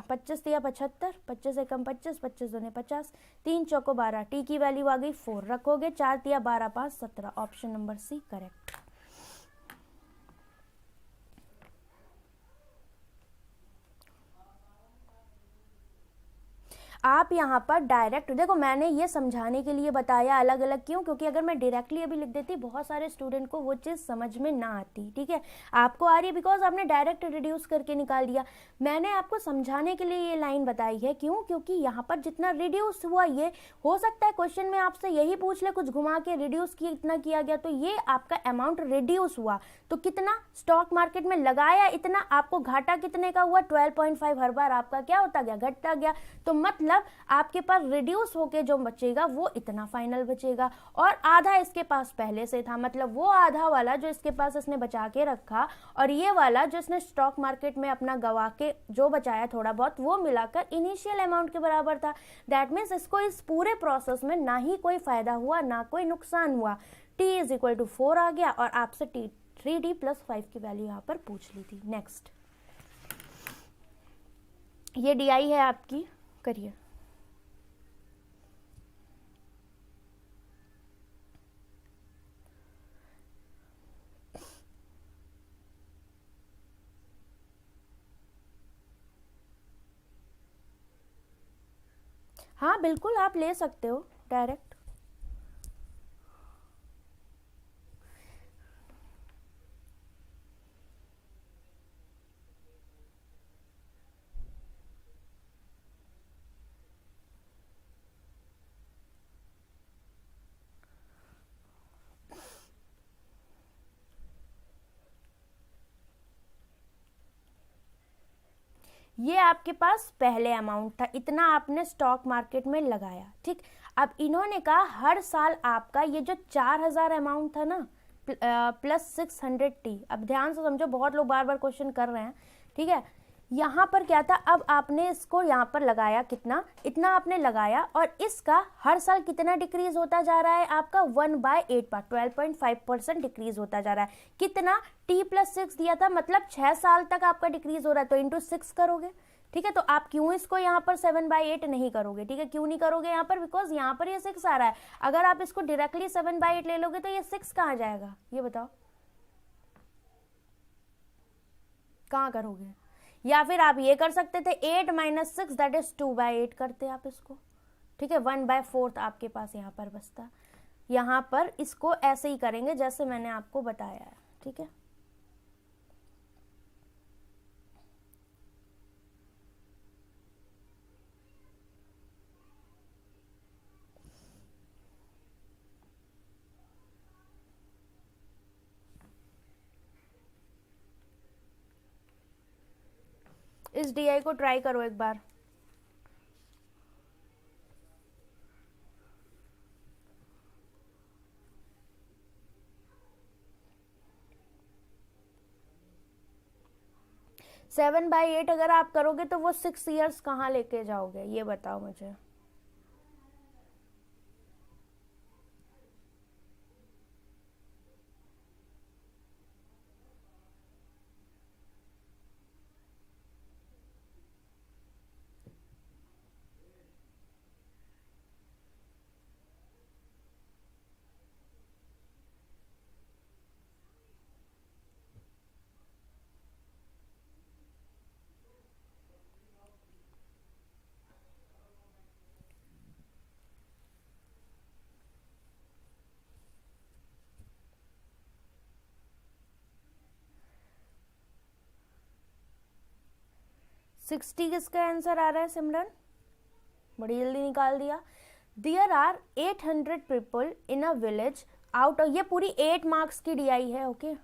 25 तिया 75, 25 एकम 25, 25 दूने 50, 3 चौको 12, टी की वैल्यू आ गई 4 रखोगे, 4 तिया 12 5 17, ऑप्शन नंबर सी करेक्ट। आप यहाँ पर डायरेक्ट देखो, मैंने ये समझाने के लिए बताया अलग अलग, क्यों? क्योंकि अगर मैं डायरेक्टली अभी लिख देती बहुत सारे स्टूडेंट को वो चीज़ समझ में ना आती, ठीक है। आपको आ रही है बिकॉज आपने डायरेक्ट रिड्यूस करके निकाल दिया। मैंने आपको समझाने के लिए ये लाइन बताई है, क्यों? क्योंकि यहाँ पर जितना रिड्यूस हुआ, ये हो सकता है क्वेश्चन में आपसे यही पूछ ले कुछ घुमा के, रिड्यूस कितना किया गया, तो ये आपका अमाउंट रिड्यूस हुआ, तो कितना स्टॉक मार्केट में लगाया इतना, आपको घाटा कितने का हुआ? 12.5, हर बार आपका क्या होता गया? घटता गया। तो मतलब आपके पास रिड्यूस होके जो बचेगा वो इतना फाइनल बचेगा, और आधा इसके पास पहले से था, मतलब वो आधा वाला जो इसके पास इसने बचा के रखा, और ये वाला जो इसने स्टॉक मार्केट में अपना गवा के जो बचाया थोड़ा बहुत, वो मिलाकर इनिशियल अमाउंट के बराबर था। दैट मीन्स इसको इस पूरे प्रोसेस में ना ही कोई फायदा हुआ ना कोई नुकसान हुआ। t = 4 आ गया, और आपसे 3t + 5 की वैल्यू यहाँ पर पूछ ली थी। नेक्स्ट, ये DI है आपकी, करिए। हाँ बिल्कुल, आप ले सकते हो डायरेक्ट। ये आपके पास पहले अमाउंट था, इतना आपने स्टॉक मार्केट में लगाया, ठीक। अब इन्होंने कहा हर साल आपका ये जो 4,000 अमाउंट था ना प्लस 600T, अब ध्यान से समझो, बहुत लोग बार बार क्वेश्चन कर रहे हैं, ठीक है। यहाँ पर क्या था, अब आपने इसको यहाँ पर लगाया, कितना, इतना आपने लगाया, और इसका हर साल कितना डिक्रीज होता जा रहा है, आपका 1/8 बार 12.5% डिक्रीज होता जा रहा है। कितना, T+6 दिया था, मतलब 6 साल तक आपका डिक्रीज हो रहा है, तो इंटू 6 करोगे, ठीक है। तो आप क्यों इसको यहाँ पर 7/8 नहीं करोगे, ठीक है, क्यों नहीं करोगे यहाँ पर, बिकॉज यहाँ पर ये 6 आ रहा है। अगर आप इसको डायरेक्टली 7/8 ले लोगे तो ये 6 कहाँ जाएगा, ये बताओ, कहाँ करोगे। या फिर आप ये कर सकते थे 8 - 6 दैट इज 2/8 करते आप इसको, ठीक है, 1/4 आपके पास यहाँ पर बचता। यहाँ पर इसको ऐसे ही करेंगे जैसे मैंने आपको बताया है, ठीक है। इस DI को ट्राई करो एक बार। सेवन बाई एट अगर आप करोगे तो वो 6 ईयर्स कहाँ लेके जाओगे, ये बताओ मुझे। सिक्सटी किसका आंसर आ रहा है सिमरन, बड़ी जल्दी निकाल दिया। There are 800 people in a village out, ये पूरी 8 मार्क्स की DI है, ओके।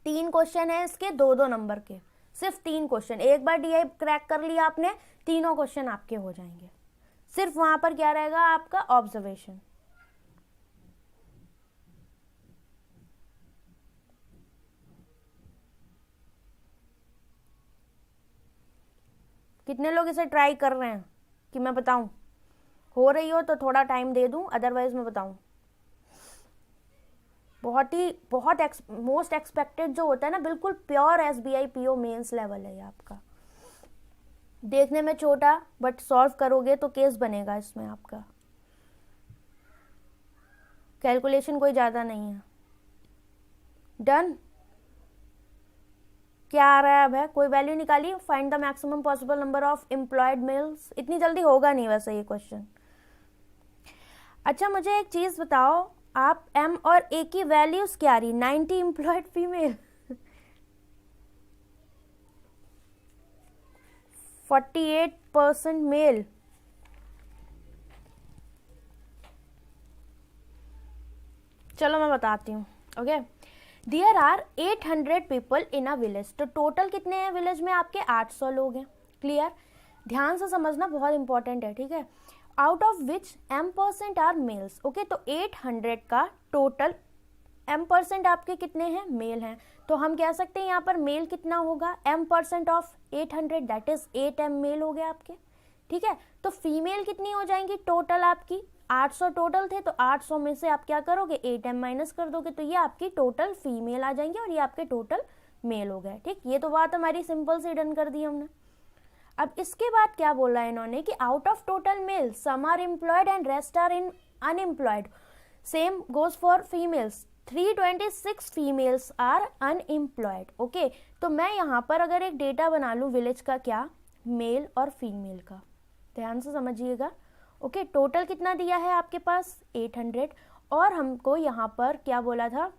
3 क्वेश्चन है इसके, 2-2 नंबर के, सिर्फ 3 क्वेश्चन। एक बार DI क्रैक कर लिया आपने, तीनों क्वेश्चन आपके हो जाएंगे। सिर्फ वहां पर क्या रहेगा आपका, ऑब्जर्वेशन। कितने लोग इसे ट्राई कर रहे हैं कि मैं बताऊं, हो रही हो तो थोड़ा टाइम दे दूं, अदरवाइज मैं बताऊं। बहुत मोस्ट एक्सपेक्टेड जो होता है ना, बिल्कुल pure SBI PO mains level है ये आपका। देखने में छोटा बट सॉल्व करोगे तो केस बनेगा इसमें आपका। कैलकुलेशन कोई ज्यादा नहीं है। डन, क्या आ रहा है अब, है कोई वैल्यू निकाली, find the maximum possible number of employed males. इतनी जल्दी होगा नहीं वैसे ये क्वेश्चन। अच्छा मुझे एक चीज बताओ, आप M और A की वैल्यूज क्या आ रही, 90 एम्प्लॉयड फीमेल 48% मेल। चलो मैं बताती हूँ, okay. There are 800 people in a village, तो टोटल कितने हैं विलेज में आपके, 800 लोग हैं, क्लियर। ध्यान से समझना, बहुत इंपॉर्टेंट है, ठीक है। Out of which M% are males, okay. तो 800 का टोटल M% आपके कितने हैं, मेल हैं। तो हम कह सकते हैं यहाँ पर मेल कितना होगा, M% of 800 that is 8M male हो गया आपके, ठीक है। तो फीमेल कितनी हो जाएंगी टोटल आपकी, 800 टोटल थे, तो 800 में से आप क्या करोगे, 8M माइनस कर दोगे, तो ये आपकी टोटल फीमेल आ जाएंगे और ये आपके टोटल मेल हो गए, ठीक। ये तो बात हमारी सिंपल से डन कर दी हमने। अब इसके बाद क्या बोला है इन्होंने कि out of total male some are employed and rest are in unemployed, same goes for females, 326 females are unemployed, okay. तो मैं यहाँ पर अगर एक डेटा बना लूँ विलेज का, क्या, मेल और फीमेल का, ध्यान से समझिएगा, ओके। टोटल कितना दिया है आपके पास, 800, और हमको यहाँ पर क्या बोला था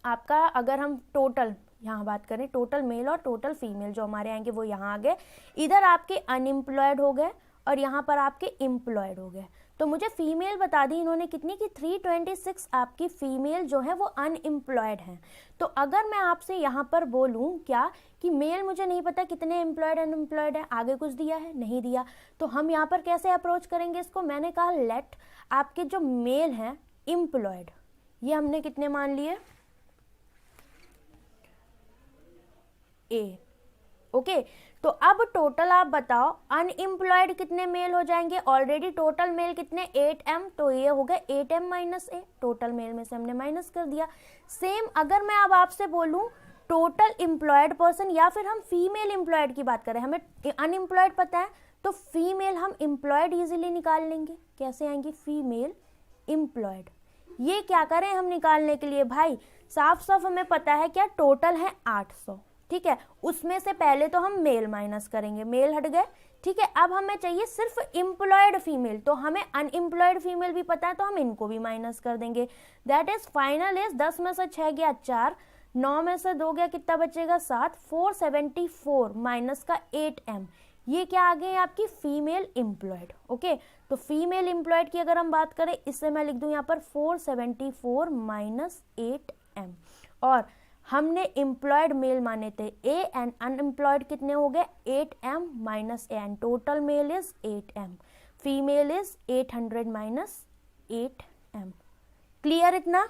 आपका, अगर हम टोटल यहाँ बात करें, टोटल मेल और टोटल फीमेल जो हमारे आएंगे वो यहाँ आ गए, इधर आपके अनएम्प्लॉयड हो गए और यहाँ पर आपके एम्प्लॉयड हो गए। तो मुझे फीमेल बता दी इन्होंने कितनी की 326 आपकी फीमेल जो है वो अनएम्प्लॉयड है। तो अगर मैं आपसे यहाँ पर बोलूँ क्या कि मेल मुझे नहीं पता कितने एम्प्लॉयड अनएम्प्लॉयड है, आगे कुछ दिया है नहीं दिया, तो हम यहाँ पर कैसे अप्रोच करेंगे इसको। मैंने कहा लेट आपके जो मेल हैं एम्प्लॉयड, ये हमने कितने मान लिए ए, ओके। तो अब टोटल आप बताओ अनएम्प्लॉयड कितने मेल हो जाएंगे, ऑलरेडी टोटल मेल कितने 8m, तो ये हो गया 8m माइनस ए, टोटल मेल में से हमने माइनस कर दिया। सेम अगर मैं अब आपसे बोलूं टोटल एम्प्लॉयड पर्सन या फिर हम फीमेल एम्प्लॉयड की बात करें, हमें अनएम्प्लॉयड पता है तो फीमेल हम एम्प्लॉयड इजीली निकाल लेंगे। कैसे आएंगी फीमेल एम्प्लॉयड, ये क्या करें हम निकालने के लिए भाई, साफ साफ हमें पता है क्या टोटल है 800, ठीक है। उसमें से पहले तो हम मेल माइनस करेंगे, मेल हट गए, ठीक है। अब हमें चाहिए सिर्फ एम्प्लॉयड फीमेल, तो हमें अनएम्प्लॉयड फीमेल भी पता है तो हम इनको भी माइनस कर देंगे। दैट इज फाइनल इज 10 में से 6 गया 4, 9 में से 2 गया कितना बचेगा 7, 474 माइनस का 8m, ये क्या आ गई आपकी फीमेल एम्प्लॉयड, ओके। तो फीमेल एम्प्लॉयड की अगर हम बात करें, इससे मैं लिख दूं यहाँ पर 474 माइनस 8m, और हमने एम्प्लॉयड मेल माने थे ए एंड अनएम्प्लॉयड कितने हो गए 8m minus A, and total male is 8m, female is 800 minus 8m। Clear इतना।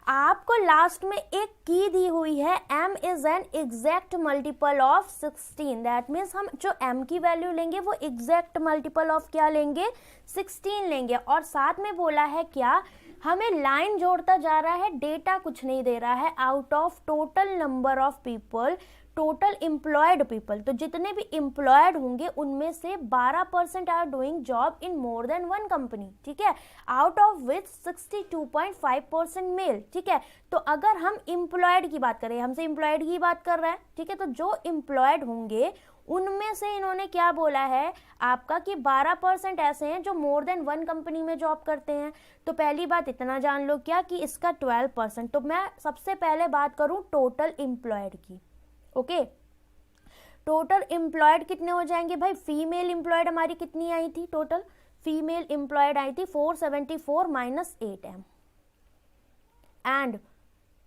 आपको लास्ट में एक की दी हुई है m is an exact multiple of 16, that means हम जो m की वैल्यू लेंगे वो एग्जैक्ट मल्टीपल ऑफ क्या लेंगे 16 लेंगे। और साथ में बोला है क्या, हमें लाइन जोड़ता जा रहा है, डेटा कुछ नहीं दे रहा है, out of total number of people, total employed people, तो जितने भी एम्प्लॉयड होंगे उनमें से 12% are doing job in more than one company, ठीक है, आउट ऑफ विच 62.5% मेल, ठीक है। तो अगर हम एम्प्लॉयड की बात करें, हमसे एम्प्लॉयड की बात कर रहा है, ठीक है, तो जो एम्प्लॉयड होंगे उनमें से इन्होंने क्या बोला है आपका कि 12% ऐसे हैं जो मोर देन वन कंपनी में जॉब करते हैं। तो पहली बात इतना जान लो क्या कि इसका 12%, तो मैं सबसे पहले बात करूं टोटल एम्प्लॉयड की, ओके। टोटल एम्प्लॉयड कितने हो जाएंगे भाई, फीमेल एम्प्लॉयड हमारी कितनी आई थी, टोटल फीमेल एम्प्लॉयड आई थी 474 माइनस 8m, एंड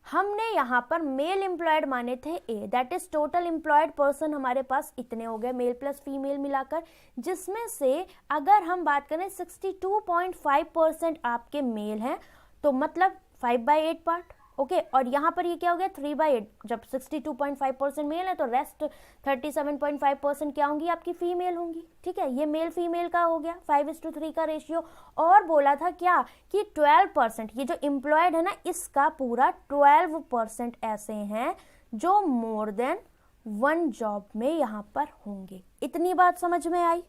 हमने यहाँ पर मेल एम्प्लॉयड माने थे A, that is total employed person हमारे पास इतने हो गए मेल प्लस फीमेल मिलाकर, जिसमें से अगर हम बात करें 62.5% आपके मेल हैं, तो मतलब 5/8 पार्ट, ओके। और यहाँ पर ये क्या हो गया 3/8, जब 62.5% मेल है तो रेस्ट 37.5% क्या होंगी आपकी फीमेल होंगी, ठीक है। ये मेल फीमेल का हो गया 5:3 का रेशियो। और बोला था क्या कि 12%, ये जो एम्प्लॉयड है ना इसका पूरा 12% ऐसे हैं जो मोर देन वन जॉब में यहाँ पर होंगे। इतनी बात समझ में आई,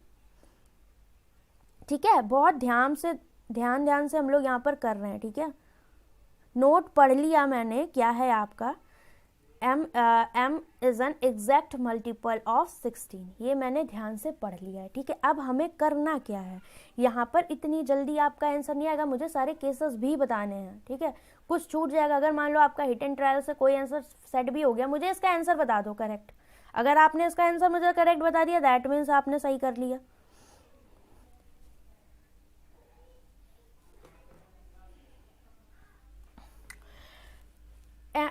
ठीक है। बहुत ध्यान से हम लोग यहाँ पर कर रहे हैं, ठीक है। नोट पढ़ लिया मैंने, क्या है आपका m is an exact multiple of 16, ये मैंने ध्यान से पढ़ लिया है, ठीक है। अब हमें करना क्या है, यहाँ पर इतनी जल्दी आपका आंसर नहीं आएगा, मुझे सारे केसेस भी बताने हैं, ठीक है। कुछ छूट जाएगा, अगर मान लो आपका हिट एंड ट्रायल से कोई आंसर सेट भी हो गया, मुझे इसका आंसर बता दो करेक्ट। अगर आपने इसका आंसर मुझे करेक्ट बता दिया दैट मीन्स आपने सही कर लिया।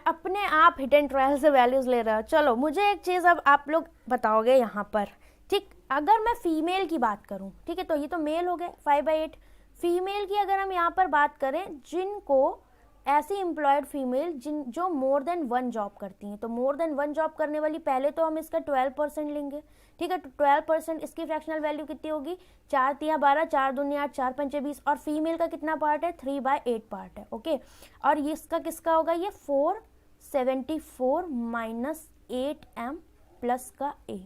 अपने आप हिट एंड ट्रायल से वैल्यूज ले रहे हो। चलो मुझे एक चीज अब आप लोग बताओगे यहाँ पर, ठीक। अगर मैं फीमेल की बात करूँ, ठीक है, तो ये तो मेल हो गए 5/8, फीमेल की अगर हम यहाँ पर बात करें, जिनको ऐसी एम्प्लॉयड फीमेल जो मोर देन वन जॉब करती हैं, तो मोर देन वन जॉब करने वाली पहले तो हम इसका 12% लेंगे, ठीक है। तो 12% इसकी फ्रैक्शनल वैल्यू कितनी होगी 4 × 12, 4 दूनी 8, 4 × 20, और फीमेल का कितना पार्ट है 3/8 पार्ट है, ओके। और ये इसका किसका होगा, ये 474 माइनस 8m प्लस का a।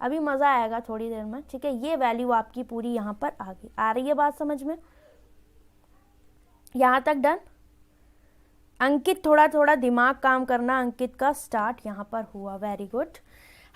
अभी मजा आएगा थोड़ी देर में, ठीक है। ये वैल्यू आपकी पूरी यहाँ पर आ रही है बात समझ में, यहाँ तक डन। अंकित थोड़ा थोड़ा दिमाग काम करना, अंकित का स्टार्ट यहाँ पर हुआ, वेरी गुड।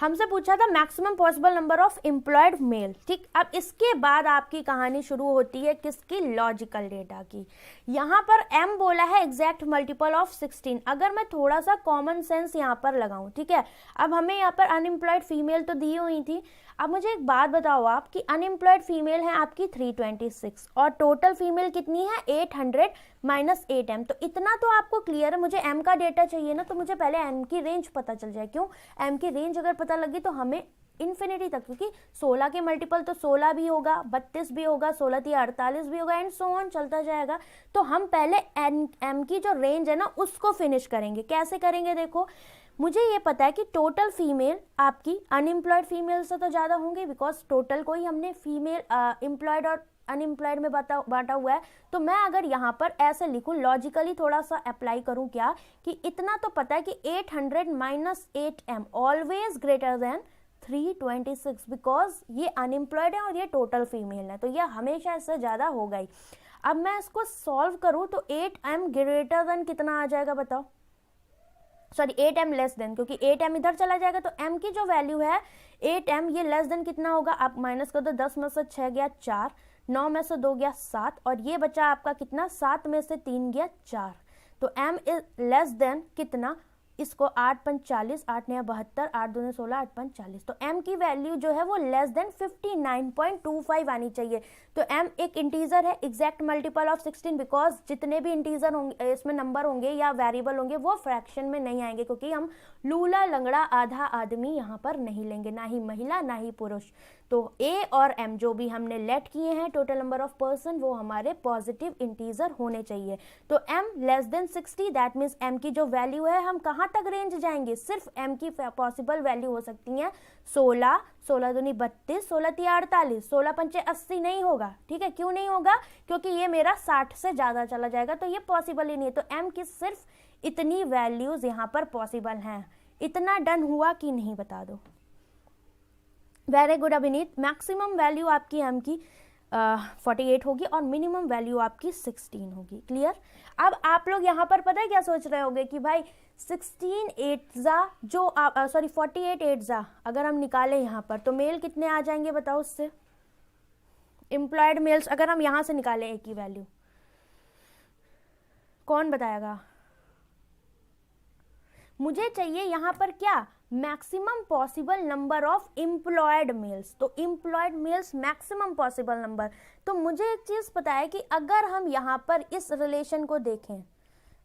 हमसे पूछा था maximum possible number of employed male. ठीक, अब इसके बाद आपकी कहानी शुरू होती है किसकी, लॉजिकल डेटा की। यहाँ पर m बोला है एग्जैक्ट मल्टीपल ऑफ 16। अगर मैं थोड़ा सा कॉमन सेंस यहाँ पर लगाऊं, ठीक है, अब हमें यहाँ पर अनएम्प्लॉयड फीमेल तो दी हुई थी। अब मुझे एक बात बताओ आप कि अनएम्प्लॉयड फीमेल है आपकी 326 और टोटल फीमेल कितनी है 800 माइनस 8m। तो इतना तो आपको क्लियर है, मुझे m का डेटा चाहिए ना, तो मुझे पहले m की रेंज पता चल जाए। क्यों, m की रेंज अगर पता लगी तो हमें इन्फिनिटी तक, क्योंकि 16 के मल्टीपल तो 16 भी होगा, 32 भी होगा, 16 48 भी होगा, एंड सो ऑन चलता जाएगा। तो हम पहले m की जो रेंज है ना उसको फिनिश करेंगे। कैसे करेंगे, देखो मुझे ये पता है कि टोटल फीमेल आपकी अनएम्प्लॉयड फीमेल से तो ज़्यादा होंगे, बिकॉज टोटल को ही हमने फीमेल एम्प्लॉयड और अनएम्प्लॉयड में बांटा हुआ है। तो मैं अगर यहाँ पर ऐसे लिखूँ, लॉजिकली थोड़ा सा अप्लाई करूँ क्या, कि इतना तो पता है कि 800 minus 8m always greater than 326, because ये अनएम्प्लॉयड है और ये टोटल फीमेल है, तो ये हमेशा इससे ज़्यादा होगा ही। अब मैं इसको सॉल्व करूँ तो 8m ग्रेटर देन कितना आ जाएगा बताओ, सॉरी 8m लेस देन, क्योंकि 8m इधर चला जाएगा तो m की जो वैल्यू है 8m ये लेस देन कितना होगा, आप माइनस कर दो, 10 में से 6 गया 4, 9 में से 2 गया 7, और ये बचा आपका कितना, 7 में से 3 गया 4। तो m इज लेस देन कितना, इसको 8 पंच 40, 8 नया 72, 8 दूने 16, 8 पंच 40। तो m की वैल्यू जो है वो लेस देन 59.25 आनी चाहिए। तो m एक इंटीजर है, एग्जैक्ट मल्टीपल ऑफ 16, बिकॉज जितने भी इंटीजर होंगे इसमें नंबर होंगे या वेरिएबल होंगे वो फ्रैक्शन में नहीं आएंगे, क्योंकि हम लूला लंगड़ा आधा आदमी यहाँ पर नहीं लेंगे, ना ही महिला ना ही पुरुष। तो a और m जो भी हमने लेट किए हैं टोटल नंबर ऑफ पर्सन, वो हमारे पॉजिटिव इंटीजर होने चाहिए। तो m less than 60, that means m की जो वैल्यू है, हम कहाँ तक रेंज जाएंगे, सिर्फ m की पॉसिबल वैल्यू हो सकती है 16, 16 दूनी 32, 16 तीन 48, 16 पंचे 80 नहीं होगा। ठीक है, क्यों नहीं होगा, क्योंकि ये मेरा 60 से ज़्यादा चला जाएगा, तो ये पॉसिबल ही नहीं है। तो m की सिर्फ इतनी वैल्यूज यहाँ पर पॉसिबल हैं। इतना डन हुआ कि नहीं बता दो। वेरी गुड अभिनीत। मैक्सिमम वैल्यू आपकी m की 48 होगी और मिनिमम वैल्यू आपकी 16 होगी। क्लियर। अब आप लोग यहाँ पर पता है क्या सोच रहे होंगे कि भाई 16 8 जो आप 48 8 अगर हम निकालें यहाँ पर तो मेल कितने आ जाएंगे बताओ उससे, एम्प्लॉयड मेल्स अगर हम यहाँ से निकालें एक ही वैल्यू, कौन बताएगा। मुझे चाहिए यहाँ पर क्या, maximum possible number of employed males. तो employed males maximum possible number. तो मुझे एक चीज पता है कि अगर हम यहाँ पर इस रिलेशन को देखें,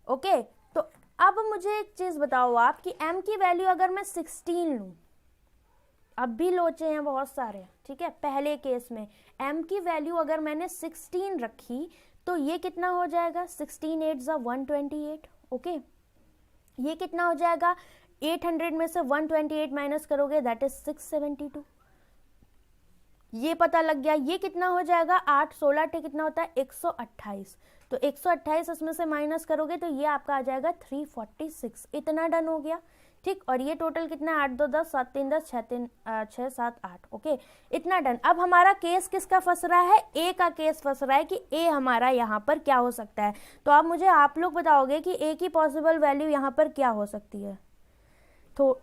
ओके, तो अब मुझे एक चीज बताओ आप कि m की वैल्यू अगर मैं 16 लूं, अब भी लोचे हैं बहुत सारे, ठीक है, पहले केस में m की वैल्यू अगर मैंने 16 रखी तो ये कितना हो जाएगा, 16 8 128। ओके, ये कितना हो जाएगा, 800 में से 128 माइनस करोगे दैट इज 672। ये पता लग गया। ये कितना हो जाएगा, 8 16 कितना होता है 128। तो 128 इसमें से माइनस करोगे तो ये आपका आ जाएगा 346। इतना डन हो गया। ठीक, और ये टोटल कितना है, 8 2 10 7 3 10 6 7 8। ओके, इतना डन। अब हमारा केस किसका फंस रहा है, ए का केस फंस रहा है कि ए हमारा यहाँ पर क्या हो सकता है। तो अब मुझे आप लोग बताओगे कि ए की पॉसिबल वैल्यू यहाँ पर क्या हो सकती है। तो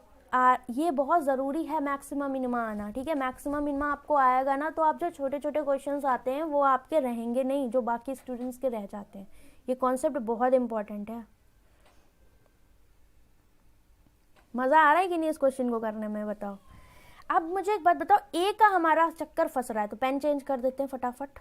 ये बहुत ज़रूरी है मैक्सिमम मिनिमा आना। ठीक है, मैक्सिमम मिनिमा आपको आएगा ना तो आप जो छोटे छोटे क्वेश्चंस आते हैं वो आपके रहेंगे नहीं, जो बाकी स्टूडेंट्स के रह जाते हैं। ये कॉन्सेप्ट बहुत इंपॉर्टेंट है। मज़ा आ रहा है कि नहीं इस क्वेश्चन को करने में, बताओ। अब मुझे एक बात बताओ, ए का हमारा चक्कर फंस रहा है तो पेन चेंज कर देते हैं फटाफट।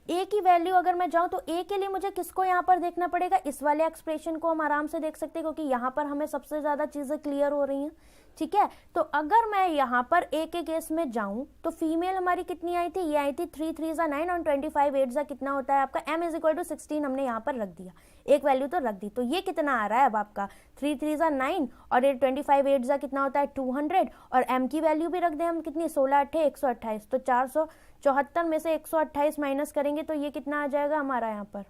ए की वैल्यू अगर मैं जाऊं तो ए के लिए मुझे किसको यहाँ पर देखना पड़ेगा, इस वाले एक्सप्रेशन को हम आराम से देख सकते हैं क्योंकि यहाँ पर हमें सबसे ज़्यादा चीज़ें क्लियर हो रही हैं। ठीक है, तो अगर मैं यहाँ पर ए के केस में जाऊं तो फीमेल हमारी कितनी आई थी, ये आई थी 3 3 9 और 25 8 कितना होता है आपका, m इज इक्वल टू 16 हमने यहाँ पर रख दिया, एक वैल्यू तो रख दी। तो ये कितना आ रहा है अब आपका 3 3 9 और ये 25 8 कितना होता है 200, और m की वैल्यू भी रख दें हम कितनी 16 8 128। तो 474 में से 128 माइनस करेंगे तो ये कितना आ जाएगा हमारा यहाँ पर,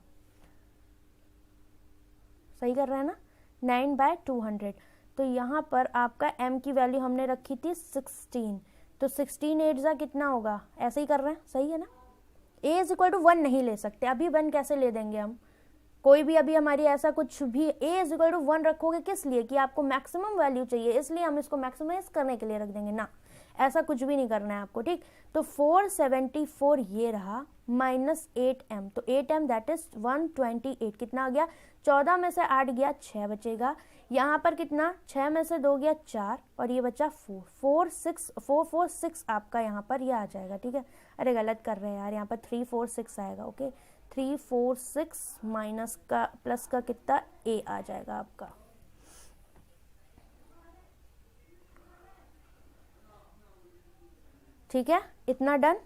सही कर रहा है ना, 9/200। तो यहाँ पर आपका m की वैल्यू हमने रखी थी 16, तो 16 8 कितना होगा, ऐसे ही कर रहे हैं, सही है ना। a इज इक्वल टू 1 नहीं ले सकते, अभी 1 कैसे ले देंगे हम, कोई भी अभी हमारी ऐसा कुछ भी a इज इक्वल टू 1 रखोगे, किस लिए कि आपको मैक्सिमम वैल्यू चाहिए इसलिए हम इसको मैक्सिमाइज करने के लिए रख देंगे ना, ऐसा कुछ भी नहीं करना है आपको, ठीक। तो 474 ये रहा माइनस 8m, तो 8m दैट इज 128, कितना आ गया, 14 में से 8 गया 6 बचेगा, यहाँ पर कितना 6 में से 2 गया 4 और ये बचा 446 आपका यहाँ पर ये आ जाएगा, ठीक है। अरे गलत कर रहे हैं यार, यहाँ पर 346 आएगा, ओके 346 माइनस का प्लस का कितना a आ जाएगा आपका। ठीक है, इतना डन।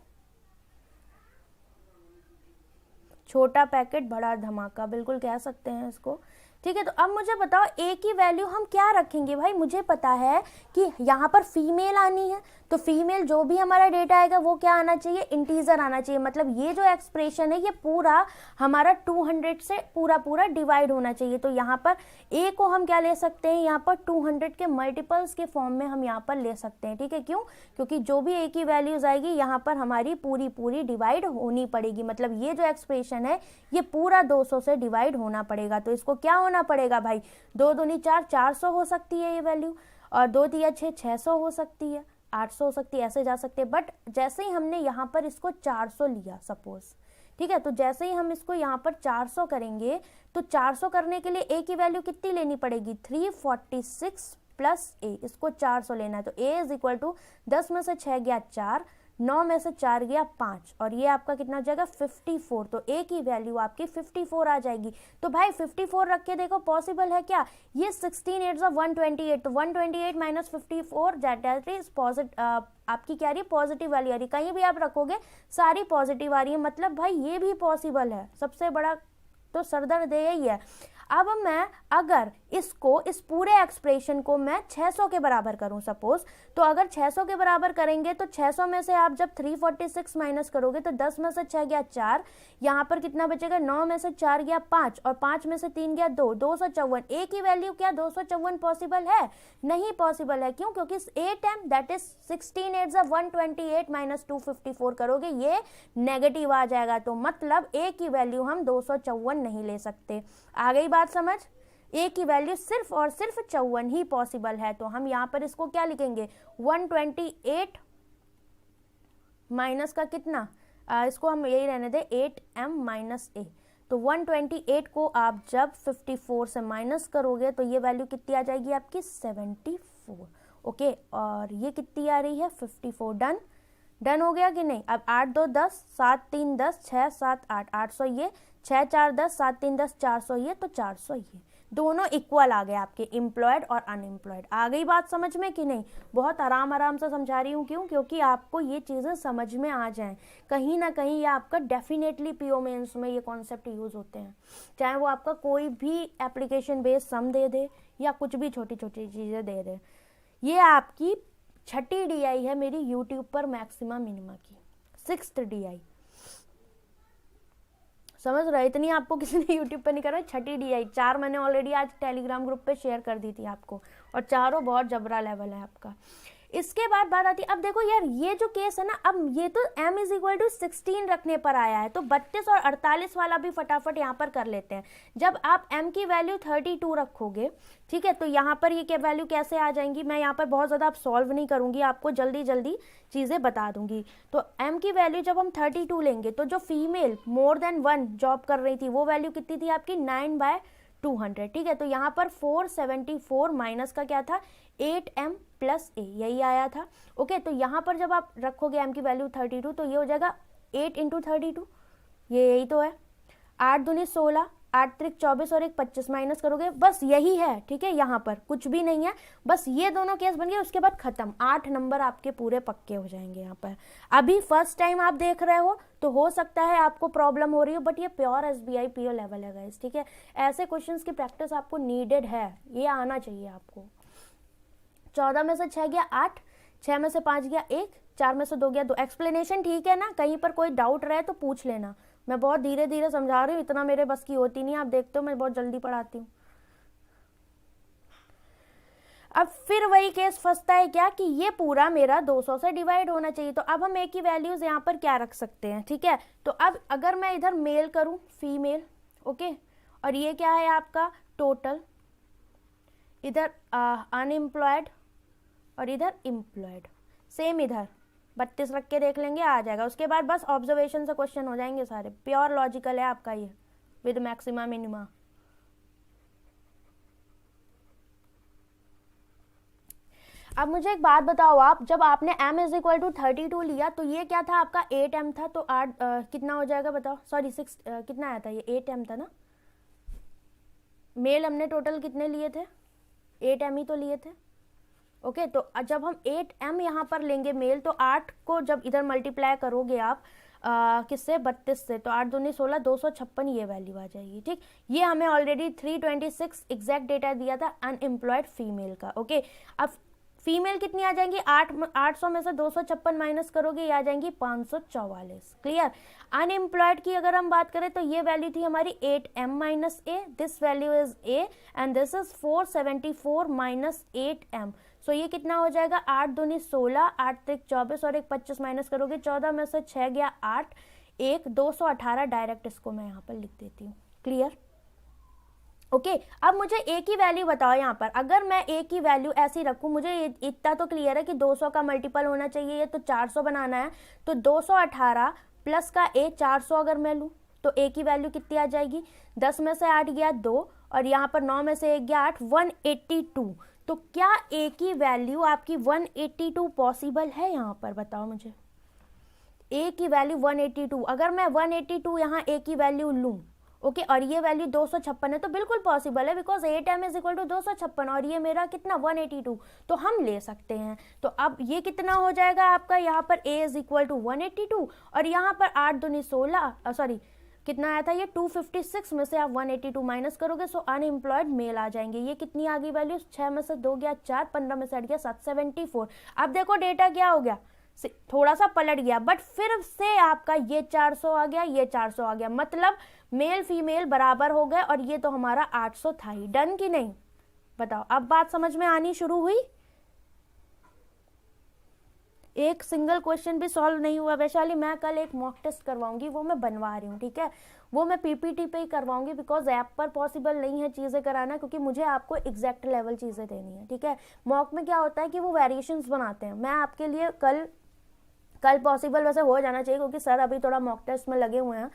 छोटा पैकेट बड़ा धमाका बिल्कुल कह सकते हैं इसको, ठीक है। तो अब मुझे बताओ ए की वैल्यू हम क्या रखेंगे भाई, मुझे पता है कि यहाँ पर फीमेल आनी है, तो फीमेल जो भी हमारा डेटा आएगा वो क्या आना चाहिए, इंटीजर आना चाहिए, मतलब ये जो एक्सप्रेशन है ये पूरा हमारा 200 से पूरा डिवाइड होना चाहिए। तो यहाँ पर ए को हम क्या ले सकते हैं, यहाँ पर 200 के मल्टीपल्स के फॉर्म में हम यहाँ पर ले सकते हैं, ठीक है। क्यों, क्योंकि जो भी ए की वैल्यूज आएगी यहाँ पर हमारी पूरी डिवाइड होनी पड़ेगी, मतलब ये जो एक्सप्रेशन है ये पूरा 200 से डिवाइड होना पड़ेगा। तो इसको क्या होना पड़ेगा भाई, 2 दूनी 4, 400 हो सकती है ये वैल्यू, और 2 तिया 6, 600 हो सकती है, 800 हो सकती है, ऐसे जा सकते हैं। बट जैसे ही हमने यहाँ पर इसको 400 लिया सपोज, ठीक है, तो जैसे ही हम इसको यहाँ पर 400 करेंगे तो 400 करने के लिए ए की वैल्यू कितनी लेनी पड़ेगी, 346 प्लस ए, इसको 400 लेना है। तो ए इज इक्वल टू 10 में से 6 गया 4, 9 में से 4 गया 5 और ये आपका कितना हो जाएगा 54। तो ए की वैल्यू आपकी 54 आ जाएगी। तो भाई 54 रख के देखो पॉसिबल है क्या, ये 16 8 128, तो 128 माइनस 54 दैट इज पॉजिटिव, आपकी क्या आ रही है पॉजिटिव वाली आ रही है, कहीं भी आप रखोगे सारी पॉजिटिव आ रही है, मतलब भाई ये भी पॉसिबल है। सबसे बड़ा तो सरदर्द यही है। अब मैं अगर इसको इस पूरे एक्सप्रेशन को मैं 600 के बराबर करूं सपोज, तो अगर 600 के बराबर करेंगे तो 600 में से आप जब 346 माइनस करोगे तो 10 में से 6 गया 4, यहाँ पर कितना बचेगा, 9 में से 4 गया 5 और 5 में से 3 गया 2, 254। ए की वैल्यू क्या 254 पॉसिबल है, नहीं पॉसिबल है। क्यों, क्योंकि 8m दैट इज 16 8 128 माइनस 254 करोगे ये नेगेटिव आ जाएगा, तो मतलब ए की वैल्यू हम 254 नहीं ले सकते। आ गई बात समझ, ए की वैल्यू सिर्फ और सिर्फ 54 ही पॉसिबल है। तो हम यहाँ पर इसको क्या लिखेंगे, 128 माइनस का कितना, इसको हम यही रहने दे 8m माइनस ए। तो 128 को आप जब 54 से माइनस करोगे तो ये वैल्यू कितनी आ जाएगी आपकी 74, ओके। और ये कितनी आ रही है 54। डन, डन हो गया कि नहीं। अब 8 2 10, 7 3 10, 6 7 8, 800 ये, 6 4 10, 7 3 10, 400 ये, तो 400 ये, दोनों इक्वल आ गए आपके एम्प्लॉयड और अनएम्प्लॉयड। आ गई बात समझ में कि नहीं, बहुत आराम से समझा रही हूँ, क्यों, क्योंकि आपको ये चीज़ें समझ में आ जाएं, कहीं ना कहीं ये आपका डेफिनेटली पीओ मेंस में ये कॉन्सेप्ट यूज़ होते हैं, चाहे वो आपका कोई भी एप्लीकेशन बेस्ड सम दे दे या कुछ भी छोटी छोटी चीज़ें दे दे। ये आपकी 6ठी DI है मेरी यूट्यूब पर मैक्सिमा मिनिमा की, 6th DI, समझ रहे, इतनी आपको किसी ने यूट्यूब पर नहीं करा। 6ठी DI 4 मैंने ऑलरेडी आज टेलीग्राम ग्रुप पे शेयर कर दी थी आपको, और चारों बहुत जबरा लेवल है आपका। इसके बाद बात आती है, अब देखो यार ये जो केस है ना, अब ये तो m इज इक्वल टू 16 रखने पर आया है, तो 32 और 48 वाला भी फटाफट यहाँ पर कर लेते हैं। जब आप m की वैल्यू 32 रखोगे, ठीक है, तो यहाँ पर ये क्या वैल्यू कैसे आ जाएंगी, मैं यहाँ पर बहुत ज़्यादा आप सॉल्व नहीं करूँगी, आपको जल्दी जल्दी चीज़ें बता दूंगी। तो m की वैल्यू जब हम 32 लेंगे तो जो फीमेल मोर देन 1 जॉब कर रही थी वो वैल्यू कितनी थी आपकी 9/200, ठीक है। तो यहाँ पर 474 माइनस का क्या था 8m प्लस ए, यही आया था, ओके। तो यहाँ पर जब आप रखोगे m की वैल्यू 32 तो ये हो जाएगा 8 इंटू 32, ये यही तो है, 8 दूनी 16, 8 त्रिक 24 और 1 25 माइनस करोगे, बस यही है, ठीक है। यहाँ पर कुछ भी नहीं है, बस ये दोनों केस बन गए, उसके बाद खत्म, 8 नंबर आपके पूरे पक्के हो जाएंगे। यहाँ पर अभी फर्स्ट टाइम आप देख रहे हो तो हो सकता है आपको प्रॉब्लम हो रही हो, बट ये प्योर SBI PO लेवल है गाइस, ठीक है। ऐसे क्वेश्चंस की प्रैक्टिस आपको नीडेड है, ये आना चाहिए आपको। 14 में से 6 गया 8, 6 में से 5 गया 1, 4 में से 2 गया 2। एक्सप्लेनेशन ठीक है ना, कहीं पर कोई डाउट रहे तो पूछ लेना, मैं बहुत धीरे धीरे समझा रही हूँ, इतना मेरे बस की होती नहीं, आप देखते हो मैं बहुत जल्दी पढ़ाती हूँ। अब फिर वही केस फंसता है क्या कि ये पूरा मेरा 200 से डिवाइड होना चाहिए, तो अब हम ए की वैल्यूज यहाँ पर क्या रख सकते हैं, ठीक है। तो अब अगर मैं इधर मेल करूँ फीमेल, ओके, और ये क्या है आपका टोटल, इधर अनएम्प्लॉयड और इधर एम्प्लॉयड, सेम इधर 32 रख के देख लेंगे, आ जाएगा। उसके बाद बस ऑब्जर्वेशन से क्वेश्चन हो जाएंगे सारे, प्योर लॉजिकल है आपका ये विद मैक्सिमा मिनिमा। अब मुझे एक बात बताओ आप, जब आपने m इज इक्वल टू 32 लिया तो ये क्या था आपका 8m था, तो 8 कितना हो जाएगा बताओ, सॉरी 6 कितना आया था, ये 8m था ना। मेल हमने टोटल कितने लिए थे, 8m ही तो लिए थे। ओके तो जब हम 8m यहाँ पर लेंगे मेल, तो 8 को जब इधर मल्टीप्लाई करोगे आप किससे, 32 से, तो 8 दूनी 16, 256 ये वैल्यू आ जाएगी। ठीक, ये हमें ऑलरेडी 326 एग्जैक्ट डेटा दिया था अनएम्प्लॉयड फीमेल का। ओके अब फीमेल कितनी आ जाएंगी, 800 में से 256 माइनस करोगे, ये आ जाएंगी 544। क्लियर। अनएम्प्लॉयड की अगर हम बात करें तो ये वैल्यू थी हमारी 8m minus A, this value is a and this is 474 minus 8m। सो ये कितना हो जाएगा, 8 दूनी 16, 8 त्रिक 24 और एक 25 माइनस करोगे 14 में से 6 गया 8, एक 218 डायरेक्ट इसको मैं यहाँ पर लिख देती हूँ। क्लियर। ओके अब मुझे ए की वैल्यू बताओ यहाँ पर, अगर मैं ए की वैल्यू ऐसी रखूँ, मुझे इतना तो क्लियर है कि 200 का मल्टीपल होना चाहिए, ये तो 400 बनाना है, तो 218 प्लस का ए 400 अगर मैं लूँ तो ए की वैल्यू कितनी आ जाएगी, 10 में से 8 गया 2 और यहाँ पर 9 में से 1 गया 8, 182। तो क्या ए की वैल्यू आपकी 182 पॉसिबल है यहाँ पर, बताओ मुझे। ए की वैल्यू 182, अगर मैं 182 यहाँ ए की वैल्यू लूँ, ओके और ये वैल्यू 256 है, तो बिल्कुल पॉसिबल है, because 8m is equal to 256 और ये मेरा कितना 182, तो हम ले सकते हैं। तो अब ये कितना हो जाएगा आपका, यहाँ पर a इज इक्वल टू 182 और यहाँ पर 8 दूनी 16, सॉरी कितना आया था ये 256 में से आप 182 माइनस करोगे, सो अनएम्प्लॉयड मेल आ जाएंगे। ये कितनी आ गई वैल्यू, 6 में से 2 गया 4, 15 में से 8 गया 774। अब देखो डेटा क्या हो गया, थोड़ा सा पलट गया, बट फिर से आपका ये 400 आ गया, ये 400 आ गया, मतलब मेल फीमेल बराबर हो गए और ये तो हमारा 800 था ही। डन की नहीं, बताओ अब बात समझ में आनी शुरू हुई। एक सिंगल क्वेश्चन भी सॉल्व नहीं हुआ वैशाली, मैं कल एक मॉक टेस्ट करवाऊंगी, वो मैं बनवा रही हूँ, ठीक है, वो मैं पीपीटी पे ही करवाऊंगी, बिकॉज ऐप पर पॉसिबल नहीं है चीज़ें कराना, क्योंकि मुझे आपको एग्जैक्ट लेवल चीज़ें देनी है। ठीक है, मॉक में क्या होता है कि वो वेरिएशंस बनाते हैं, मैं आपके लिए कल पॉसिबल वैसे हो जाना चाहिए, क्योंकि सर अभी थोड़ा मॉक टेस्ट में लगे हुए हैं,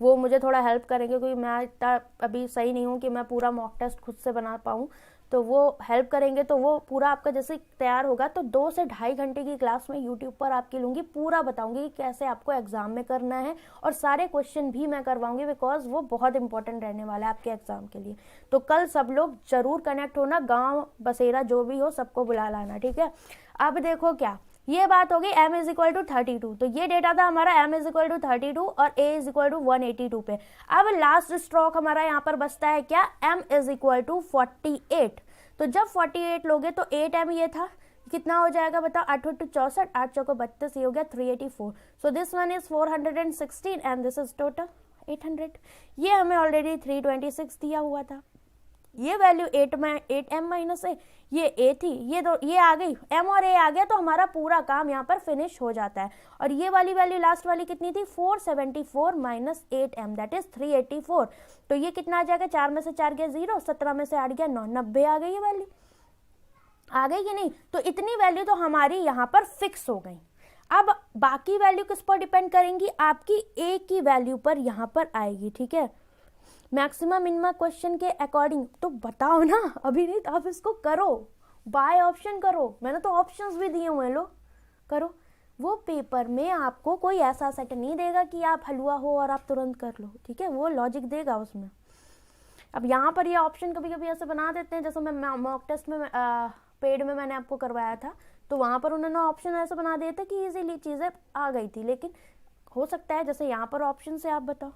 वो मुझे थोड़ा हेल्प करेंगे, क्योंकि मैं इतना अभी सही नहीं हूँ कि मैं पूरा मॉक टेस्ट खुद से बना पाऊँ, तो वो हेल्प करेंगे। तो वो पूरा आपका जैसे तैयार होगा तो 2 से ढाई घंटे की क्लास में यूट्यूब पर आपकी लूँगी, पूरा बताऊँगी कि कैसे आपको एग्जाम में करना है, और सारे क्वेश्चन भी मैं करवाऊँगी, बिकॉज वो बहुत इंपॉर्टेंट रहने वाला है आपके एग्जाम के लिए। तो कल सब लोग जरूर कनेक्ट होना, गाँव बसेरा जो भी हो सबको बुला लाना। ठीक है, अब देखो क्या, ये बात हो गई m इज इक्वल टू 32, तो ये डेटा था हमारा m इज इक्वल टू 32 और a इज इक्वल टू 182 पे। अब लास्ट स्ट्रोक हमारा यहाँ पर बचता है क्या, m इज इक्वल टू 48। तो जब 48 लोगे तो 8m ये था, कितना हो जाएगा बताओ, 8 8 64, 8 चौको 32, ये हो गया 384। So this one is 416 and this is total 800। ये हमें ऑलरेडी 326 दिया हुआ था, ये वैल्यू 8m माइनस ए, ये a थी, ये आ गई, m और a आ गया, तो हमारा पूरा काम यहाँ पर फिनिश हो जाता है। और ये वाली वैल्यू लास्ट वाली कितनी थी, 474 माइनस 8m दैट इज 384। तो ये कितना आ जाएगा, 4 में से 4 गया 0, 17 में से 8 गया 9, 90 आ गई ये वैल्यू, आ गई कि नहीं। तो इतनी वैल्यू तो हमारी यहाँ पर फिक्स हो गई। अब बाकी वैल्यू किस पर डिपेंड करेंगी, आपकी a की वैल्यू पर यहाँ पर आएगी। ठीक है, मैक्सिमम मिनिमम क्वेश्चन के अकॉर्डिंग। तो बताओ ना, अभी नहीं तो आप इसको करो, बाय ऑप्शन करो, मैंने तो ऑप्शंस भी दिए हुए हैं, लो करो। वो पेपर में आपको कोई ऐसा सेट नहीं देगा कि आप हलवा हो और आप तुरंत कर लो, ठीक है, वो लॉजिक देगा उसमें। अब यहाँ पर ये ऑप्शन कभी कभी ऐसे बना देते हैं, जैसे मैं मॉक टेस्ट में पेड में मैंने आपको करवाया था, तो वहाँ पर उन्होंने ऑप्शन ऐसे बना दिए थे कि इजीली चीज़ें आ गई थी, लेकिन हो सकता है जैसे यहाँ पर ऑप्शन से आप बताओ।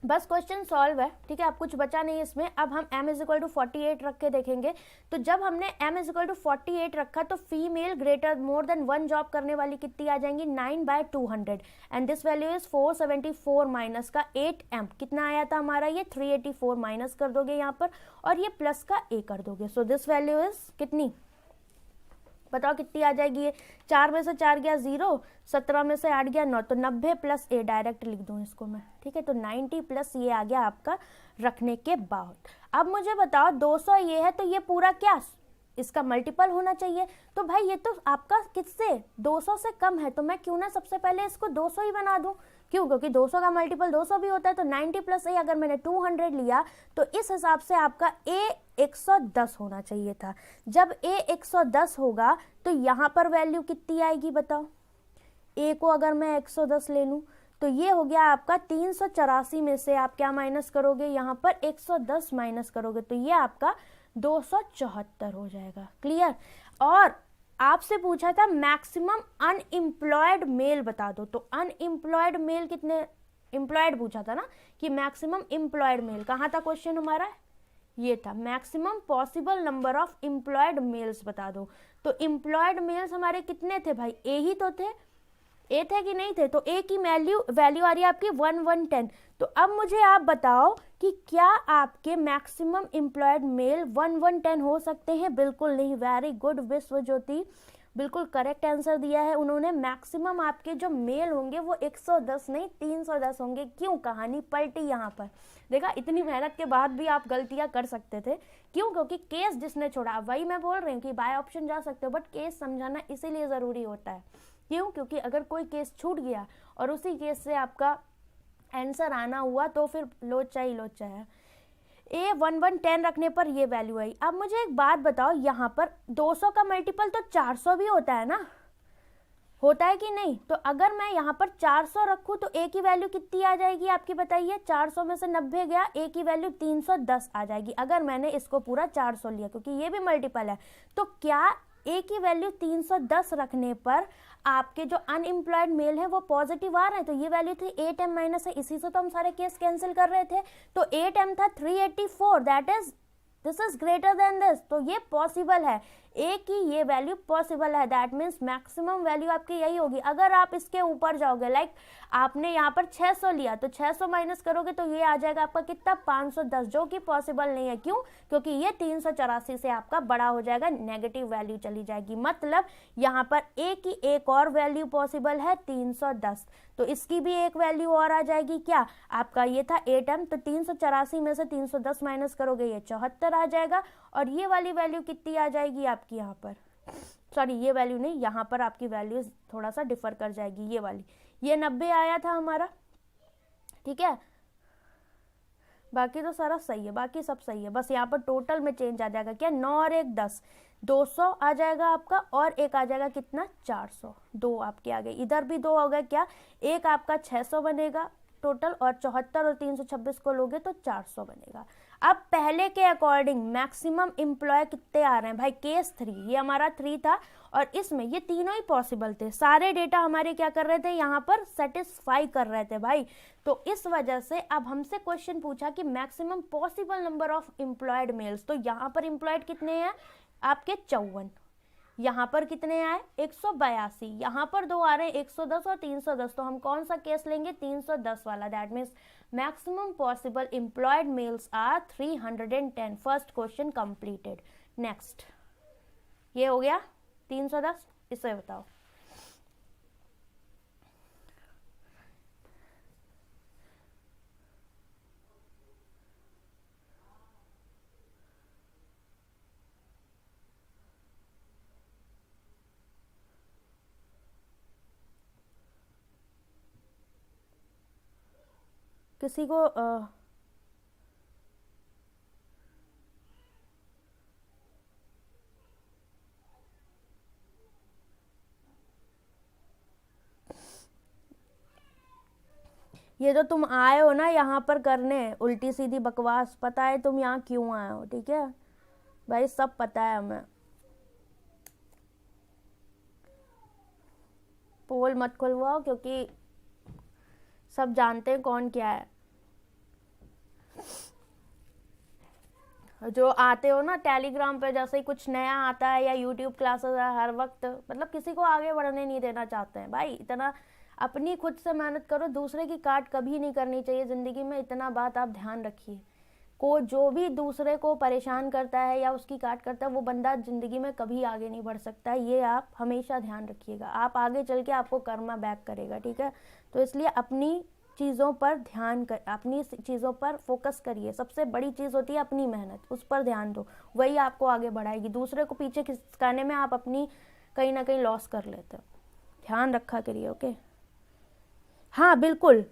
बस क्वेश्चन सॉल्व है, ठीक है, अब कुछ बचा नहीं इसमें। अब हम m इज इक्वल टू 48 रख के देखेंगे। तो जब हमने m इज इक्वल टू 48 रखा तो female greater more than 1 job करने वाली कितनी आ जाएंगी, 9/200 and this value is 474 minus का 8m, कितना आया था हमारा, ये 384 माइनस कर दोगे यहाँ पर और ये प्लस का a कर दोगे। सो दिस वैल्यू इज कितनी बताओ कितनी आ जाएगी ये? 4 में से 4 गया 0, 17 में से 8 गया 9, तो 90 प्लस ए डायरेक्ट लिख दूं इसको मैं, ठीक है। तो 90 प्लस ये आ गया आपका रखने के बाद। अब मुझे बताओ 200 ये है, तो ये पूरा क्या इसका मल्टीपल होना चाहिए। तो भाई ये तो आपका किससे 200 से कम है, तो मैं क्यों ना सबसे पहले इसको 200 ही बना दूं। क्यों? क्योंकि 200 का मल्टीपल 200 भी होता है। तो 90 प्लस ए अगर मैंने 200 लिया तो इस हिसाब से आपका ए 110 होना चाहिए था। जब ए 110 होगा तो यहाँ पर वैल्यू कितनी आएगी बताओ। ए को अगर मैं 110 ले लूं तो ये हो गया आपका 384 में से आप क्या माइनस करोगे, यहाँ पर 110 माइनस करोगे तो ये आपका 274 हो जाएगा। क्लियर? और आपसे पूछा था मैक्सिमम अनएम्प्लॉयड मेल बता दो, तो अनएम्प्लॉयड मेल कितने, एम्प्लॉयड पूछा था ना कि मैक्सिमम एम्प्लॉयड मेल, कहाँ था क्वेश्चन हमारा, ये था maximum possible number of employed males बता दो। तो एम्प्लॉयड मेल्स हमारे कितने थे भाई, ए ही तो थे, ए थे कि नहीं थे। तो ए की वैल्यू आ रही है आपकी 1110। तो अब मुझे आप बताओ कि क्या आपके मैक्सिमम एम्प्लॉयड मेल 1110 हो सकते हैं? बिल्कुल नहीं। वेरी गुड विश्व ज्योति, बिल्कुल करेक्ट आंसर दिया है उन्होंने। मैक्सिमम आपके जो मेल होंगे वो 110 नहीं 310 होंगे। क्यों? कहानी पलटी यहाँ पर। देखा, इतनी मेहनत के बाद भी आप गलतियां कर सकते थे। क्यों? क्योंकि केस जिसने छोड़ा, वही मैं बोल रही हूँ कि बाय ऑप्शन जा सकते हो, बट केस समझाना इसीलिए जरूरी होता है। क्यों? क्योंकि अगर कोई केस छूट गया और उसी केस से आपका आंसर आना हुआ तो फिर लोचा ही लोचा है। ए 1110 रखने पर ये वैल्यू आई। अब मुझे एक बात बताओ, यहाँ पर 200 का मल्टीपल तो 400 भी होता है ना, होता है कि नहीं? तो अगर मैं यहाँ पर 400 रखूँ तो ए की वैल्यू कितनी आ जाएगी आपकी बताइए। 400 में से 90 गया, ए की वैल्यू 310 आ जाएगी अगर मैंने इसको पूरा 400 लिया, क्योंकि ये भी मल्टीपल है। तो क्या ए की वैल्यू 310 रखने पर आपके जो अनएम्प्लॉयड मेल है वो पॉजिटिव आ रहे हैं? तो ये वैल्यू थी 8m माइनस है, इसी से तो हम सारे केस कैंसिल कर रहे थे। तो 8m था 384, that is this is greater than this. तो ये पॉसिबल है, ए की ये वैल्यू पॉसिबल है। दैट मीन्स मैक्सिमम वैल्यू आपकी यही होगी। अगर आप इसके ऊपर जाओगे, लाइक आपने यहाँ पर 600 लिया तो 600 माइनस करोगे तो ये आ जाएगा आपका कितना, 510, जो कि पॉसिबल नहीं है। क्यों? क्योंकि ये 384 से आपका बड़ा हो जाएगा, नेगेटिव वैल्यू चली जाएगी। मतलब यहाँ पर ए की एक और वैल्यू पॉसिबल है 310, तो इसकी भी एक वैल्यू और आ जाएगी। क्या आपका ये था 8m, तो 384 में से 310 माइनस करोगे ये 74 आ जाएगा। और ये वाली वैल्यू कितनी आ जाएगी आपकी यहाँ पर, सॉरी ये वैल्यू नहीं, यहाँ पर आपकी वैल्यू थोड़ा सा डिफर कर जाएगी। ये वाली, ये 90 आया था हमारा, ठीक है। बाकी तो सारा सही है, बाकी सब सही है, बस यहाँ पर टोटल में चेंज आ जाएगा। क्या 9 और 1 10, 200 आ जाएगा आपका, और एक आ जाएगा कितना, 400। 2 आपके आ गए, इधर भी 2 हो गए। क्या एक आपका 600 बनेगा टोटल, और 74 और 326 को लोगे तो 400 बनेगा। अब पहले के अकॉर्डिंग मैक्सिमम एम्प्लॉय कितने आ रहे हैं भाई, केस 3, ये हमारा 3 था, और इसमें ये तीनों ही पॉसिबल थे। सारे डेटा हमारे क्या कर रहे थे, यहाँ पर सेटिस्फाई कर रहे थे भाई। तो इस वजह से अब हमसे क्वेश्चन पूछा कि maximum possible number of employed males, तो यहाँ पर एम्प्लॉयड कितने हैं आपके 54, यहाँ पर कितने आए 182, यहाँ पर 2 आ रहे हैं 110 और 310। तो हम कौन सा केस लेंगे, 310 वाला। That means maximum possible employed males are 310। First question completed. Next, ये हो गया 310, इसे बताओ। किसी को ये जो तुम आए हो ना यहाँ पर करने उल्टी सीधी बकवास, पता है तुम यहाँ क्यों आए हो, ठीक है भाई, सब पता है हमें। पोल मत खुलवाओ, क्योंकि सब जानते हैं कौन क्या है। जो आते हो ना टेलीग्राम पे, जैसे ही कुछ नया आता है या यूट्यूब क्लासेस है, हर वक्त मतलब किसी को आगे बढ़ने नहीं देना चाहते हैं भाई। इतना अपनी खुद से मेहनत करो, दूसरे की काट कभी नहीं करनी चाहिए ज़िंदगी में, इतना बात आप ध्यान रखिए। को जो भी दूसरे को परेशान करता है या उसकी काट करता है वो बंदा जिंदगी में कभी आगे नहीं बढ़ सकता। ये आप हमेशा ध्यान रखिएगा, आप आगे चल के आपको कर्मा बैक करेगा, ठीक है। तो इसलिए अपनी चीज़ों पर ध्यान कर, अपनी चीज़ों पर फोकस करिए। सबसे बड़ी चीज़ होती है अपनी मेहनत, उस पर ध्यान दो, वही आपको आगे बढ़ाएगी। दूसरे को पीछे खिसकाने में आप अपनी कहीं ना कहीं लॉस कर लेते हो, ध्यान रखा करिए। ओके, हाँ बिल्कुल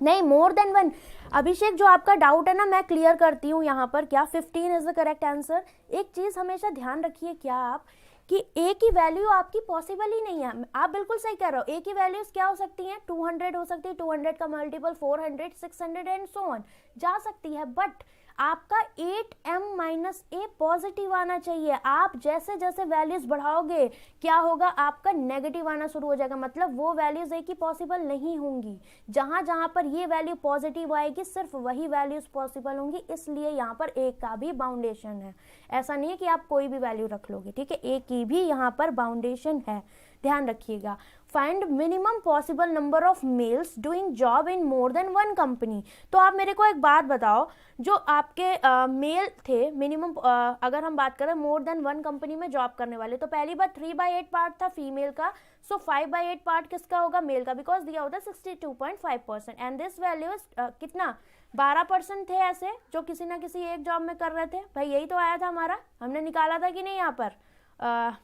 नहीं, मोर देन वन। अभिषेक जो आपका डाउट है ना, मैं क्लियर करती हूँ यहाँ पर। क्या 15 इज द करेक्ट आंसर। एक चीज हमेशा ध्यान रखिए क्या आप, कि एक ही वैल्यू आपकी पॉसिबल ही नहीं है। आप बिल्कुल सही कह रहे हो, एक ही वैल्यूज क्या हो सकती हैं, 200 हो सकती है, 200 का मल्टीपल 400, 600 एंड सो ऑन जा सकती है। बट आपका 8m-a पॉजिटिव आना चाहिए। आप जैसे जैसे वैल्यूज बढ़ाओगे क्या होगा, आपका नेगेटिव आना शुरू हो जाएगा, मतलब वो वैल्यूज एक ही पॉसिबल नहीं होंगी। जहां जहां पर ये वैल्यू पॉजिटिव आएगी सिर्फ वही वैल्यूज पॉसिबल होंगी, इसलिए यहाँ पर एक का भी बाउंडेशन है। ऐसा नहीं है कि आप कोई भी वैल्यू रख लोगे, ठीक है, एक की भी यहाँ पर बाउंडेशन है, ध्यान रखिएगा। Find minimum possible number of males doing job in more than one company. तो आप मेरे को एक बात बताओ, जो आपके मेल थे मिनिमम, अगर हम बात करें मोर देन वन कंपनी में जॉब करने वाले, तो पहली बार 3/8 पार्ट था फीमेल का, सो 5/8 पार्ट किसका होगा, मेल का, बिकॉज दिया होता है 62.5%। एंड दिस वैल्यू कितना, 12% थे ऐसे जो किसी ना किसी एक जॉब में कर रहे थे। भाई यही तो आया था हमारा, हमने निकाला था कि नहीं। यहाँ पर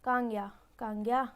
कहाँ गया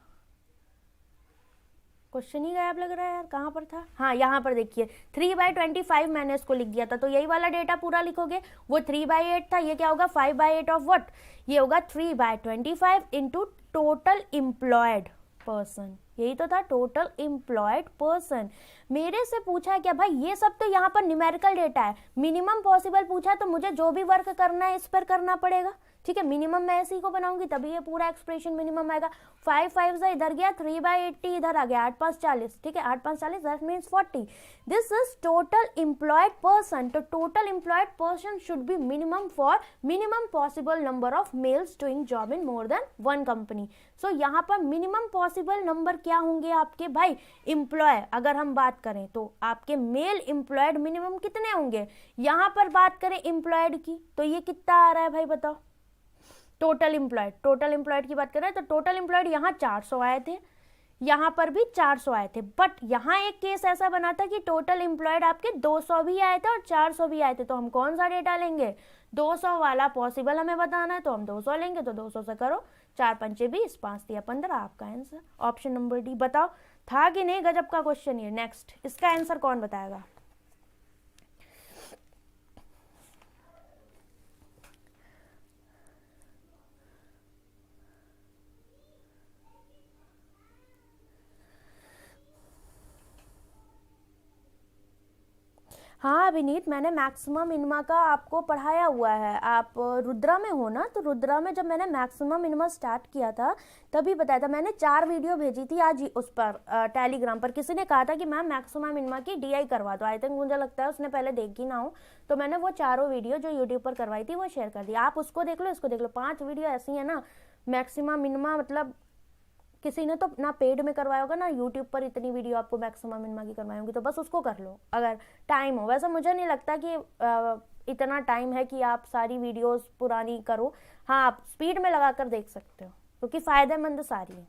क्वेश्चन ही गायब लग रहा है यार, कहाँ पर था। हाँ यहाँ पर देखिए, 3/25 मैंने इसको लिख दिया था, तो यही वाला डेटा पूरा लिखोगे। वो 3/8 था, ये क्या होगा 5/8 ऑफ व्हाट, ये होगा 3/25 इंटू टोटल एम्प्लॉयड पर्सन, यही तो था टोटल एम्प्लॉयड पर्सन। मेरे से पूछा है क्या भाई, ये सब तो यहाँ पर न्यूमेरिकल डेटा है। मिनिमम पॉसिबल पूछा है, तो मुझे जो भी वर्क करना है इस पर करना पड़ेगा, ठीक है। मिनिमम मैं इसी को बनाऊंगी तभी ये पूरा एक्सप्रेशन मिनिमम आएगा। 5 5 से इधर गया, 3/80 इधर आ गया, 8 5 40, ठीक है, 8 5 40 that means 40। This is total employed person. तो total employed person should be minimum for minimum possible number of males doing job in more than one company. So यहाँ पर मिनिमम पॉसिबल नंबर क्या होंगे आपके भाई, एम्प्लॉय अगर हम बात करें तो आपके मेल एम्प्लॉयड मिनिमम कितने होंगे। यहाँ पर बात करें एम्प्लॉयड की, तो ये कितना आ रहा है भाई बताओ, टोटल एम्प्लॉयड की बात करें तो टोटल एम्प्लॉयड यहाँ 400 आए थे, यहाँ पर भी 400 आए थे। बट यहाँ एक केस ऐसा बना था कि टोटल एम्प्लॉयड आपके 200 भी आए थे और 400 भी आए थे। तो हम कौन सा डेटा लेंगे, 200 वाला पॉसिबल हमें बताना है, तो हम 200 लेंगे। तो 200 से करो 4 पंचे 20, 5 दिया 15, आपका आंसर ऑप्शन नंबर डी। बताओ था कि नहीं, गजब का क्वेश्चन ये। नेक्स्ट, इसका आंसर कौन बताएगा। हाँ अभिनीत, मैंने मैक्सिमम मिनिमा का आपको पढ़ाया हुआ है। आप रुद्रा में हो ना, तो रुद्रा में जब मैंने मैक्सिमम मिनिमा स्टार्ट किया था तभी बताया था। मैंने 4 वीडियो भेजी थी आज उस पर टेलीग्राम पर। किसी ने कहा था कि मैम मैक्सिमम मिनिमा की DI करवा दो, आई थिंक मुझे लगता है उसने पहले देखी ना हो, तो मैंने वो चारों वीडियो जो यूट्यूब पर करवाई थी वो शेयर कर दी। आप उसको देख लो, इसको देख लो, 5 वीडियो ऐसी है ना मैक्सिमम मिनिमा, मतलब किसी ने तो ना पेड में करवाया होगा ना यूट्यूब पर इतनी वीडियो आपको मैक्सिमम मिनिमा की करवाई होगी। तो बस उसको कर लो अगर टाइम हो। वैसे मुझे नहीं लगता कि इतना टाइम है कि आप सारी वीडियोस पुरानी करो। हाँ आप स्पीड में लगा कर देख सकते हो क्योंकि फायदेमंद सारी है।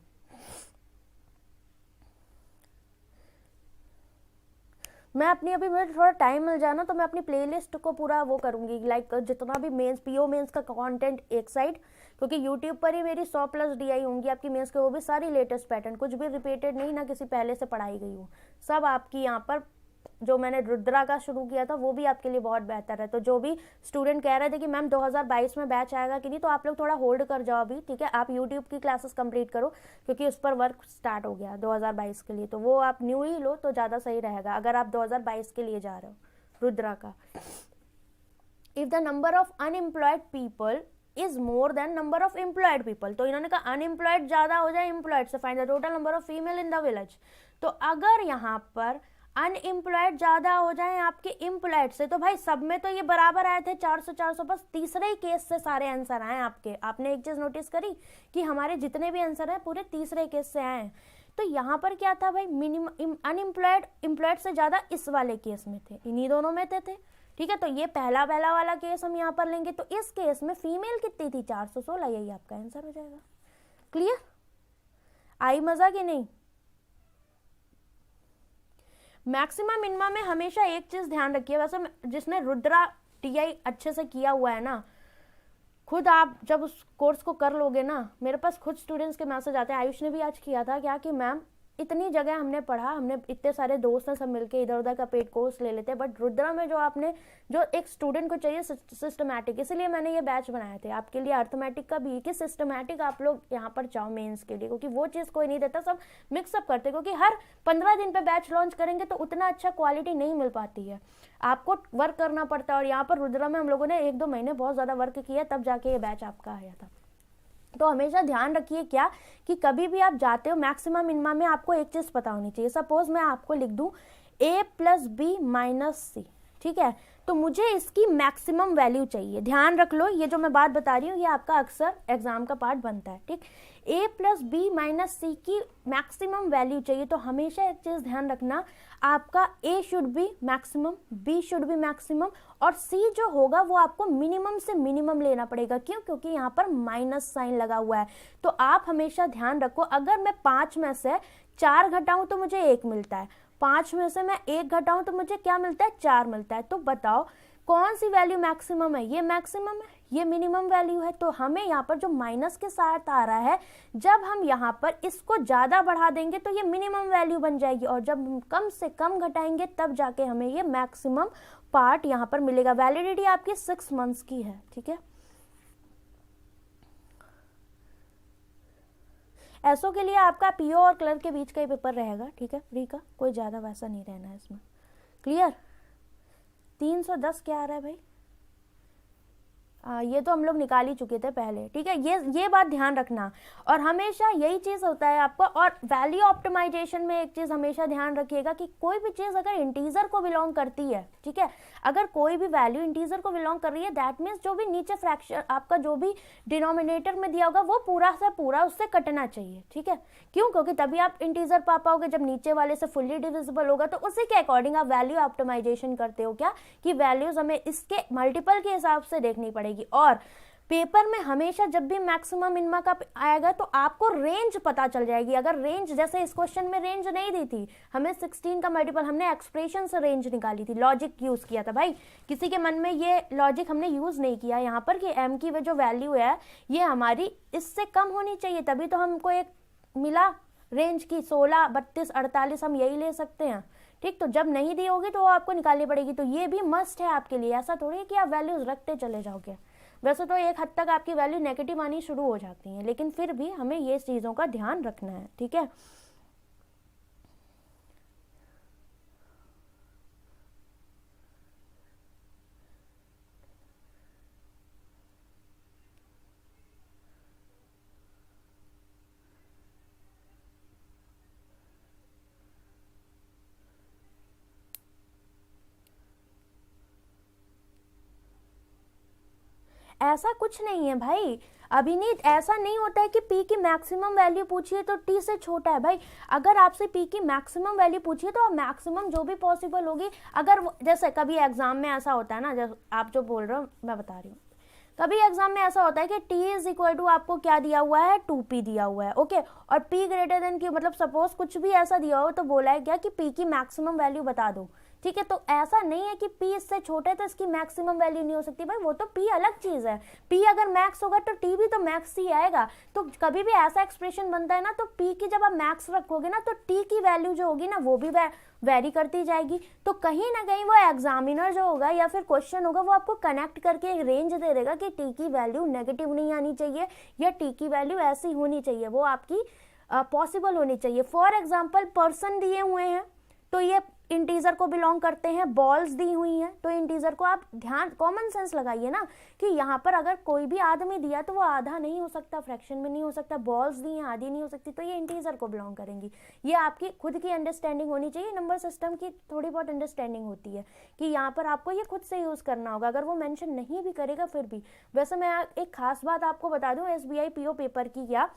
मैं अपनी अभी मुझे थोड़ा टाइम मिल जाए ना तो मैं अपनी प्लेलिस्ट को पूरा वो करूंगी, लाइक जितना भी मेंस PO मेंस का कंटेंट एक साइड, क्योंकि यूट्यूब पर ही मेरी 100+ DI होंगी आपकी मेंस के, वो भी सारी लेटेस्ट पैटर्न, कुछ भी रिपीटेड नहीं, ना किसी पहले से पढ़ाई गई हो, सब आपकी यहाँ पर। जो मैंने रुद्रा का शुरू किया था वो भी आपके लिए बहुत बेहतर है। तो जो भी स्टूडेंट कह रहे थे कि मैम 2022 में बैच आएगा कि नहीं, तो आप लोग थोड़ा होल्ड कर जाओ अभी, ठीक है। आप यूट्यूब की क्लासेस कंप्लीट करो क्योंकि उस पर वर्क स्टार्ट हो गया 2022 के लिए, तो वो आप न्यू ही लो तो ज़्यादा सही रहेगा अगर आप 2022 के लिए जा रहे हो रुद्रा का। If the number of unemployed people is more than number of employed people, तो इन्होंने कहा अनएम्प्लॉयड ज्यादा हो जाए एम्प्लॉयड से, find the total number of female in the village. तो अगर यहाँ पर अनएम्प्लॉयड ज्यादा हो जाए आपके एम्प्लॉयड से, तो भाई सब में तो ये बराबर आए थे 400 400, बस तीसरे ही केस से सारे आंसर आए आपके। आपने एक चीज नोटिस करी कि हमारे जितने भी आंसर हैं पूरे तीसरे केस से आए। तो यहाँ पर क्या था भाई, मिनिमम अनएम्प्लॉयड एम्प्लॉयड से ज्यादा इस वाले केस में थे, इन्हीं दोनों में थे। ठीक है, तो ये पहला वाला केस हम यहाँ पर लेंगे। तो इस केस में फीमेल कितनी थी, 416, यही आपका आंसर हो जाएगा। क्लियर, आई मजा कि नहीं। मैक्सिमम मिनिमम में हमेशा एक चीज ध्यान रखिए, वैसे जिसने रुद्रा टीआई अच्छे से किया हुआ है ना, खुद आप जब उस कोर्स को कर लोगे ना, मेरे पास खुद स्टूडेंट्स के मैसेज आते हैं, आयुष ने भी आज किया था क्या कि मैम इतनी जगह हमने पढ़ा, हमने इतने सारे दोस्त हैं सब मिलके इधर उधर का पेड कोर्स ले लेते हैं, बट रुद्रा में जो आपने जो एक स्टूडेंट को चाहिए सिस्टमैटिक, इसलिए मैंने ये बैच बनाए थे आपके लिए अर्थमेटिक का भी, कि सिस्टमैटिक आप लोग यहाँ पर जाओ मेंस के लिए, क्योंकि वो चीज़ कोई नहीं देता, सब मिक्सअप करते, क्योंकि हर 15 दिन पे बैच लॉन्च करेंगे तो उतना अच्छा क्वालिटी नहीं मिल पाती है, आपको वर्क करना पड़ता है। और यहाँ पर रुद्रा में हम लोगों ने 1-2 महीने बहुत ज़्यादा वर्क किया, तब जाके ये बैच आपका आया था। तो हमेशा ध्यान रखिए क्या कि कभी भी आप जाते हो मैक्सिमम मिनिमम में आपको एक चीज पता होनी चाहिए। सपोज मैं आपको लिख दूं a + b - c, ठीक है, तो मुझे इसकी मैक्सिमम वैल्यू चाहिए। ध्यान रख लो, ये जो मैं बात बता रही हूँ ये आपका अक्सर एग्जाम का पार्ट बनता है। ठीक, a + b - c की मैक्सिमम वैल्यू चाहिए। तो हमेशा एक चीज ध्यान रखना, आपका a should be maximum, b should be maximum, और c जो होगा वो आपको मिनिमम से मिनिमम लेना पड़ेगा। क्यों? क्योंकि यहाँ पर माइनस साइन लगा हुआ है। तो आप हमेशा ध्यान रखो, अगर मैं 5 में से 4 घटाऊं तो मुझे 1 मिलता है, 5 में से मैं 1 घटाऊं तो मुझे क्या मिलता है, 4 मिलता है। तो बताओ कौन सी वैल्यू मैक्सिमम है, ये मैक्सिमम है, ये मिनिमम वैल्यू है। तो हमें यहाँ पर जो माइनस के साथ आ रहा है, जब हम यहाँ पर इसको ज्यादा बढ़ा देंगे तो ये मिनिमम वैल्यू बन जाएगी, और जब हम कम से कम घटाएंगे तब जाके हमें ये मैक्सिमम पार्ट यहाँ पर मिलेगा। वैलिडिटी आपकी 6 मंथ्स की है। ठीक है, एसओ के लिए आपका पीओ और क्लर्क के बीच का ही पेपर रहेगा। ठीक है, फ्री का, कोई ज्यादा वैसा नहीं रहना है इसमें। क्लियर, 310 क्या आ रहा है भाई, ये तो हम लोग निकाल ही चुके थे पहले। ठीक है, ये बात ध्यान रखना, और हमेशा यही चीज होता है आपको। और वैल्यू ऑप्टिमाइजेशन में एक चीज हमेशा ध्यान रखिएगा कि कोई भी चीज अगर इंटीजर को बिलोंग करती है, ठीक है, अगर कोई भी वैल्यू इंटीजर को बिलोंग कर रही है, दैट मीन्स जो भी नीचे फ्रैक्शन आपका जो भी डिनोमिनेटर में दिया होगा वो पूरा से पूरा उससे कटना चाहिए। ठीक है, क्यों? क्योंकि तभी आप इंटीजर पा पाओगे, जब नीचे वाले से फुल्ली डिविजिबल होगा। तो उसी के अकॉर्डिंग आप वैल्यू ऑप्टिमाइजेशन करते हो क्या, कि वैल्यूज हमें इसके मल्टीपल के हिसाब से देखनी पड़ेगी। और पेपर में हमेशा जब भी मैक्सिमम मिनिमम का आएगा तो आपको रेंज पता चल जाएगी। अगर रेंज, जैसे इस क्वेश्चन में रेंज नहीं दी थी हमें, 16 का मल्टीपल, हमने एक्सप्रेशन से रेंज निकाली थी, लॉजिक यूज किया था भाई। किसी के मन में ये लॉजिक हमने यूज नहीं किया यहाँ पर कि m की जो वैल्यू है ये हमारी इससे कम होनी चाहिए, तभी तो हमको एक मिला रेंज की 16, 32, 48 हम यही ले सकते हैं। ठीक, तो जब नहीं दी होगी तो वो आपको निकालनी पड़ेगी। तो ये भी मस्ट है आपके लिए, ऐसा थोड़ी है कि आप वैल्यूज रखते चले जाओगे। वैसे तो एक हद तक आपकी वैल्यू नेगेटिव आनी शुरू हो जाती है, लेकिन फिर भी हमें ये चीजों का ध्यान रखना है। ठीक है, ऐसा कुछ नहीं है भाई अभिनीत, ऐसा नहीं होता है कि पी की मैक्सिमम वैल्यू पूछिए तो टी से छोटा है भाई। अगर आपसे पी की मैक्सिमम वैल्यू पूछिए तो मैक्सिमम जो भी पॉसिबल होगी, अगर जैसे कभी एग्जाम में ऐसा होता है ना, जैसे आप जो बोल रहे हो मैं बता रही हूँ, कभी एग्जाम में ऐसा होता है कि t = आपको क्या दिया हुआ है, 2p दिया हुआ है, ओके, और p > q, मतलब सपोज कुछ भी ऐसा दिया हो तो बोला है क्या कि p की मैक्सिमम वैल्यू बता दो। ठीक है, तो ऐसा नहीं है कि p इससे छोटा है तो इसकी मैक्सिमम वैल्यू नहीं हो सकती भाई, वो तो p अलग चीज है। p अगर मैक्स होगा तो t भी तो मैक्स ही आएगा। तो कभी भी ऐसा एक्सप्रेशन बनता है ना, तो p की जब आप मैक्स रखोगे ना तो t की वैल्यू जो होगी ना वो भी वेरी करती जाएगी। तो कहीं ना कहीं वो एग्जामिनर जो होगा या फिर क्वेश्चन होगा वो आपको कनेक्ट करके एक रेंज दे देगा कि टी की वैल्यू नेगेटिव नहीं आनी चाहिए या टी की वैल्यू ऐसी होनी चाहिए, वो आपकी पॉसिबल होनी चाहिए। फॉर एग्जाम्पल पर्सन दिए हुए हैं तो ये इंटीजर को बिलोंग करते हैं, बॉल्स दी हुई हैं तो इंटीजर को, आप ध्यान कॉमन सेंस लगाइए ना कि यहाँ पर अगर कोई भी आदमी दिया तो वो आधा नहीं हो सकता, फ्रैक्शन में नहीं हो सकता, बॉल्स दी हैं आधी नहीं हो सकती, तो ये इंटीजर को बिलोंग करेंगी। ये आपकी खुद की अंडरस्टैंडिंग होनी चाहिए, नंबर सिस्टम की थोड़ी बहुत अंडरस्टैंडिंग होती है कि यहाँ पर आपको ये खुद से यूज करना होगा, अगर वो मेंशन नहीं भी करेगा फिर भी। वैसे मैं एक खास बात आपको बता दूं SBI PO पेपर की, क्या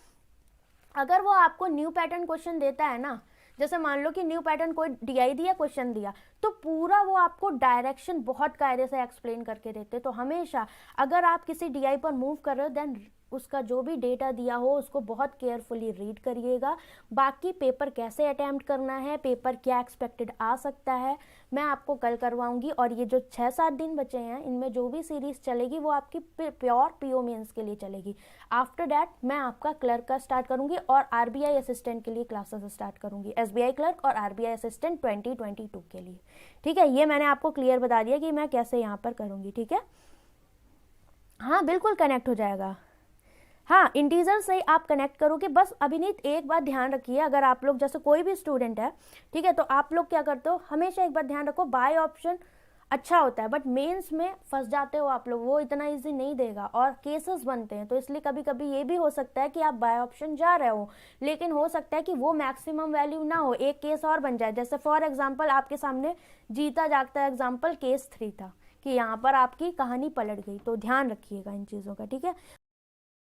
अगर वो आपको न्यू पैटर्न क्वेश्चन देता है ना, जैसे मान लो कि न्यू पैटर्न कोई डीआई दिया, क्वेश्चन दिया, तो पूरा वो आपको डायरेक्शन बहुत कायदे से एक्सप्लेन करके देते। तो हमेशा अगर आप किसी डीआई पर मूव कर रहे हो, देन उसका जो भी डेटा दिया हो उसको बहुत केयरफुली रीड करिएगा। बाकी पेपर कैसे अटेम्प्ट करना है, पेपर क्या एक्सपेक्टेड आ सकता है, मैं आपको कल करवाऊंगी। और ये जो 6-7 दिन बचे हैं, इनमें जो भी सीरीज चलेगी वो आपकी प्योर पीओ मेंस के लिए चलेगी। आफ्टर डैट मैं आपका क्लर्क का स्टार्ट करूंगी और आरबीआई असिस्टेंट के लिए क्लासेस स्टार्ट करूंगी, एसबीआई क्लर्क और आरबीआई असिस्टेंट 2022 के लिए। ठीक है, ये मैंने आपको क्लियर बता दिया कि मैं कैसे यहाँ पर करूंगी। ठीक है, हाँ बिल्कुल कनेक्ट हो जाएगा। हाँ, इंटीजर से आप कनेक्ट करोगे। बस अभिनीत एक बात ध्यान रखिए, अगर आप लोग जैसे कोई भी स्टूडेंट है, ठीक है, तो आप लोग क्या करते हो, हमेशा एक बात ध्यान रखो, बाय ऑप्शन अच्छा होता है बट मेंस में फंस जाते हो आप लोग, वो इतना इजी नहीं देगा और केसेस बनते हैं। तो इसलिए कभी कभी ये भी हो सकता है कि आप बाय ऑप्शन जा रहे हो, लेकिन हो सकता है कि वो मैक्सिमम वैल्यू ना हो, एक केस और बन जाए। जैसे फॉर एग्जाम्पल आपके सामने जीता जागता एग्जाम्पल केस 3 था कि यहाँ पर आपकी कहानी पलट गई। तो ध्यान रखिएगा इन चीज़ों का। ठीक है,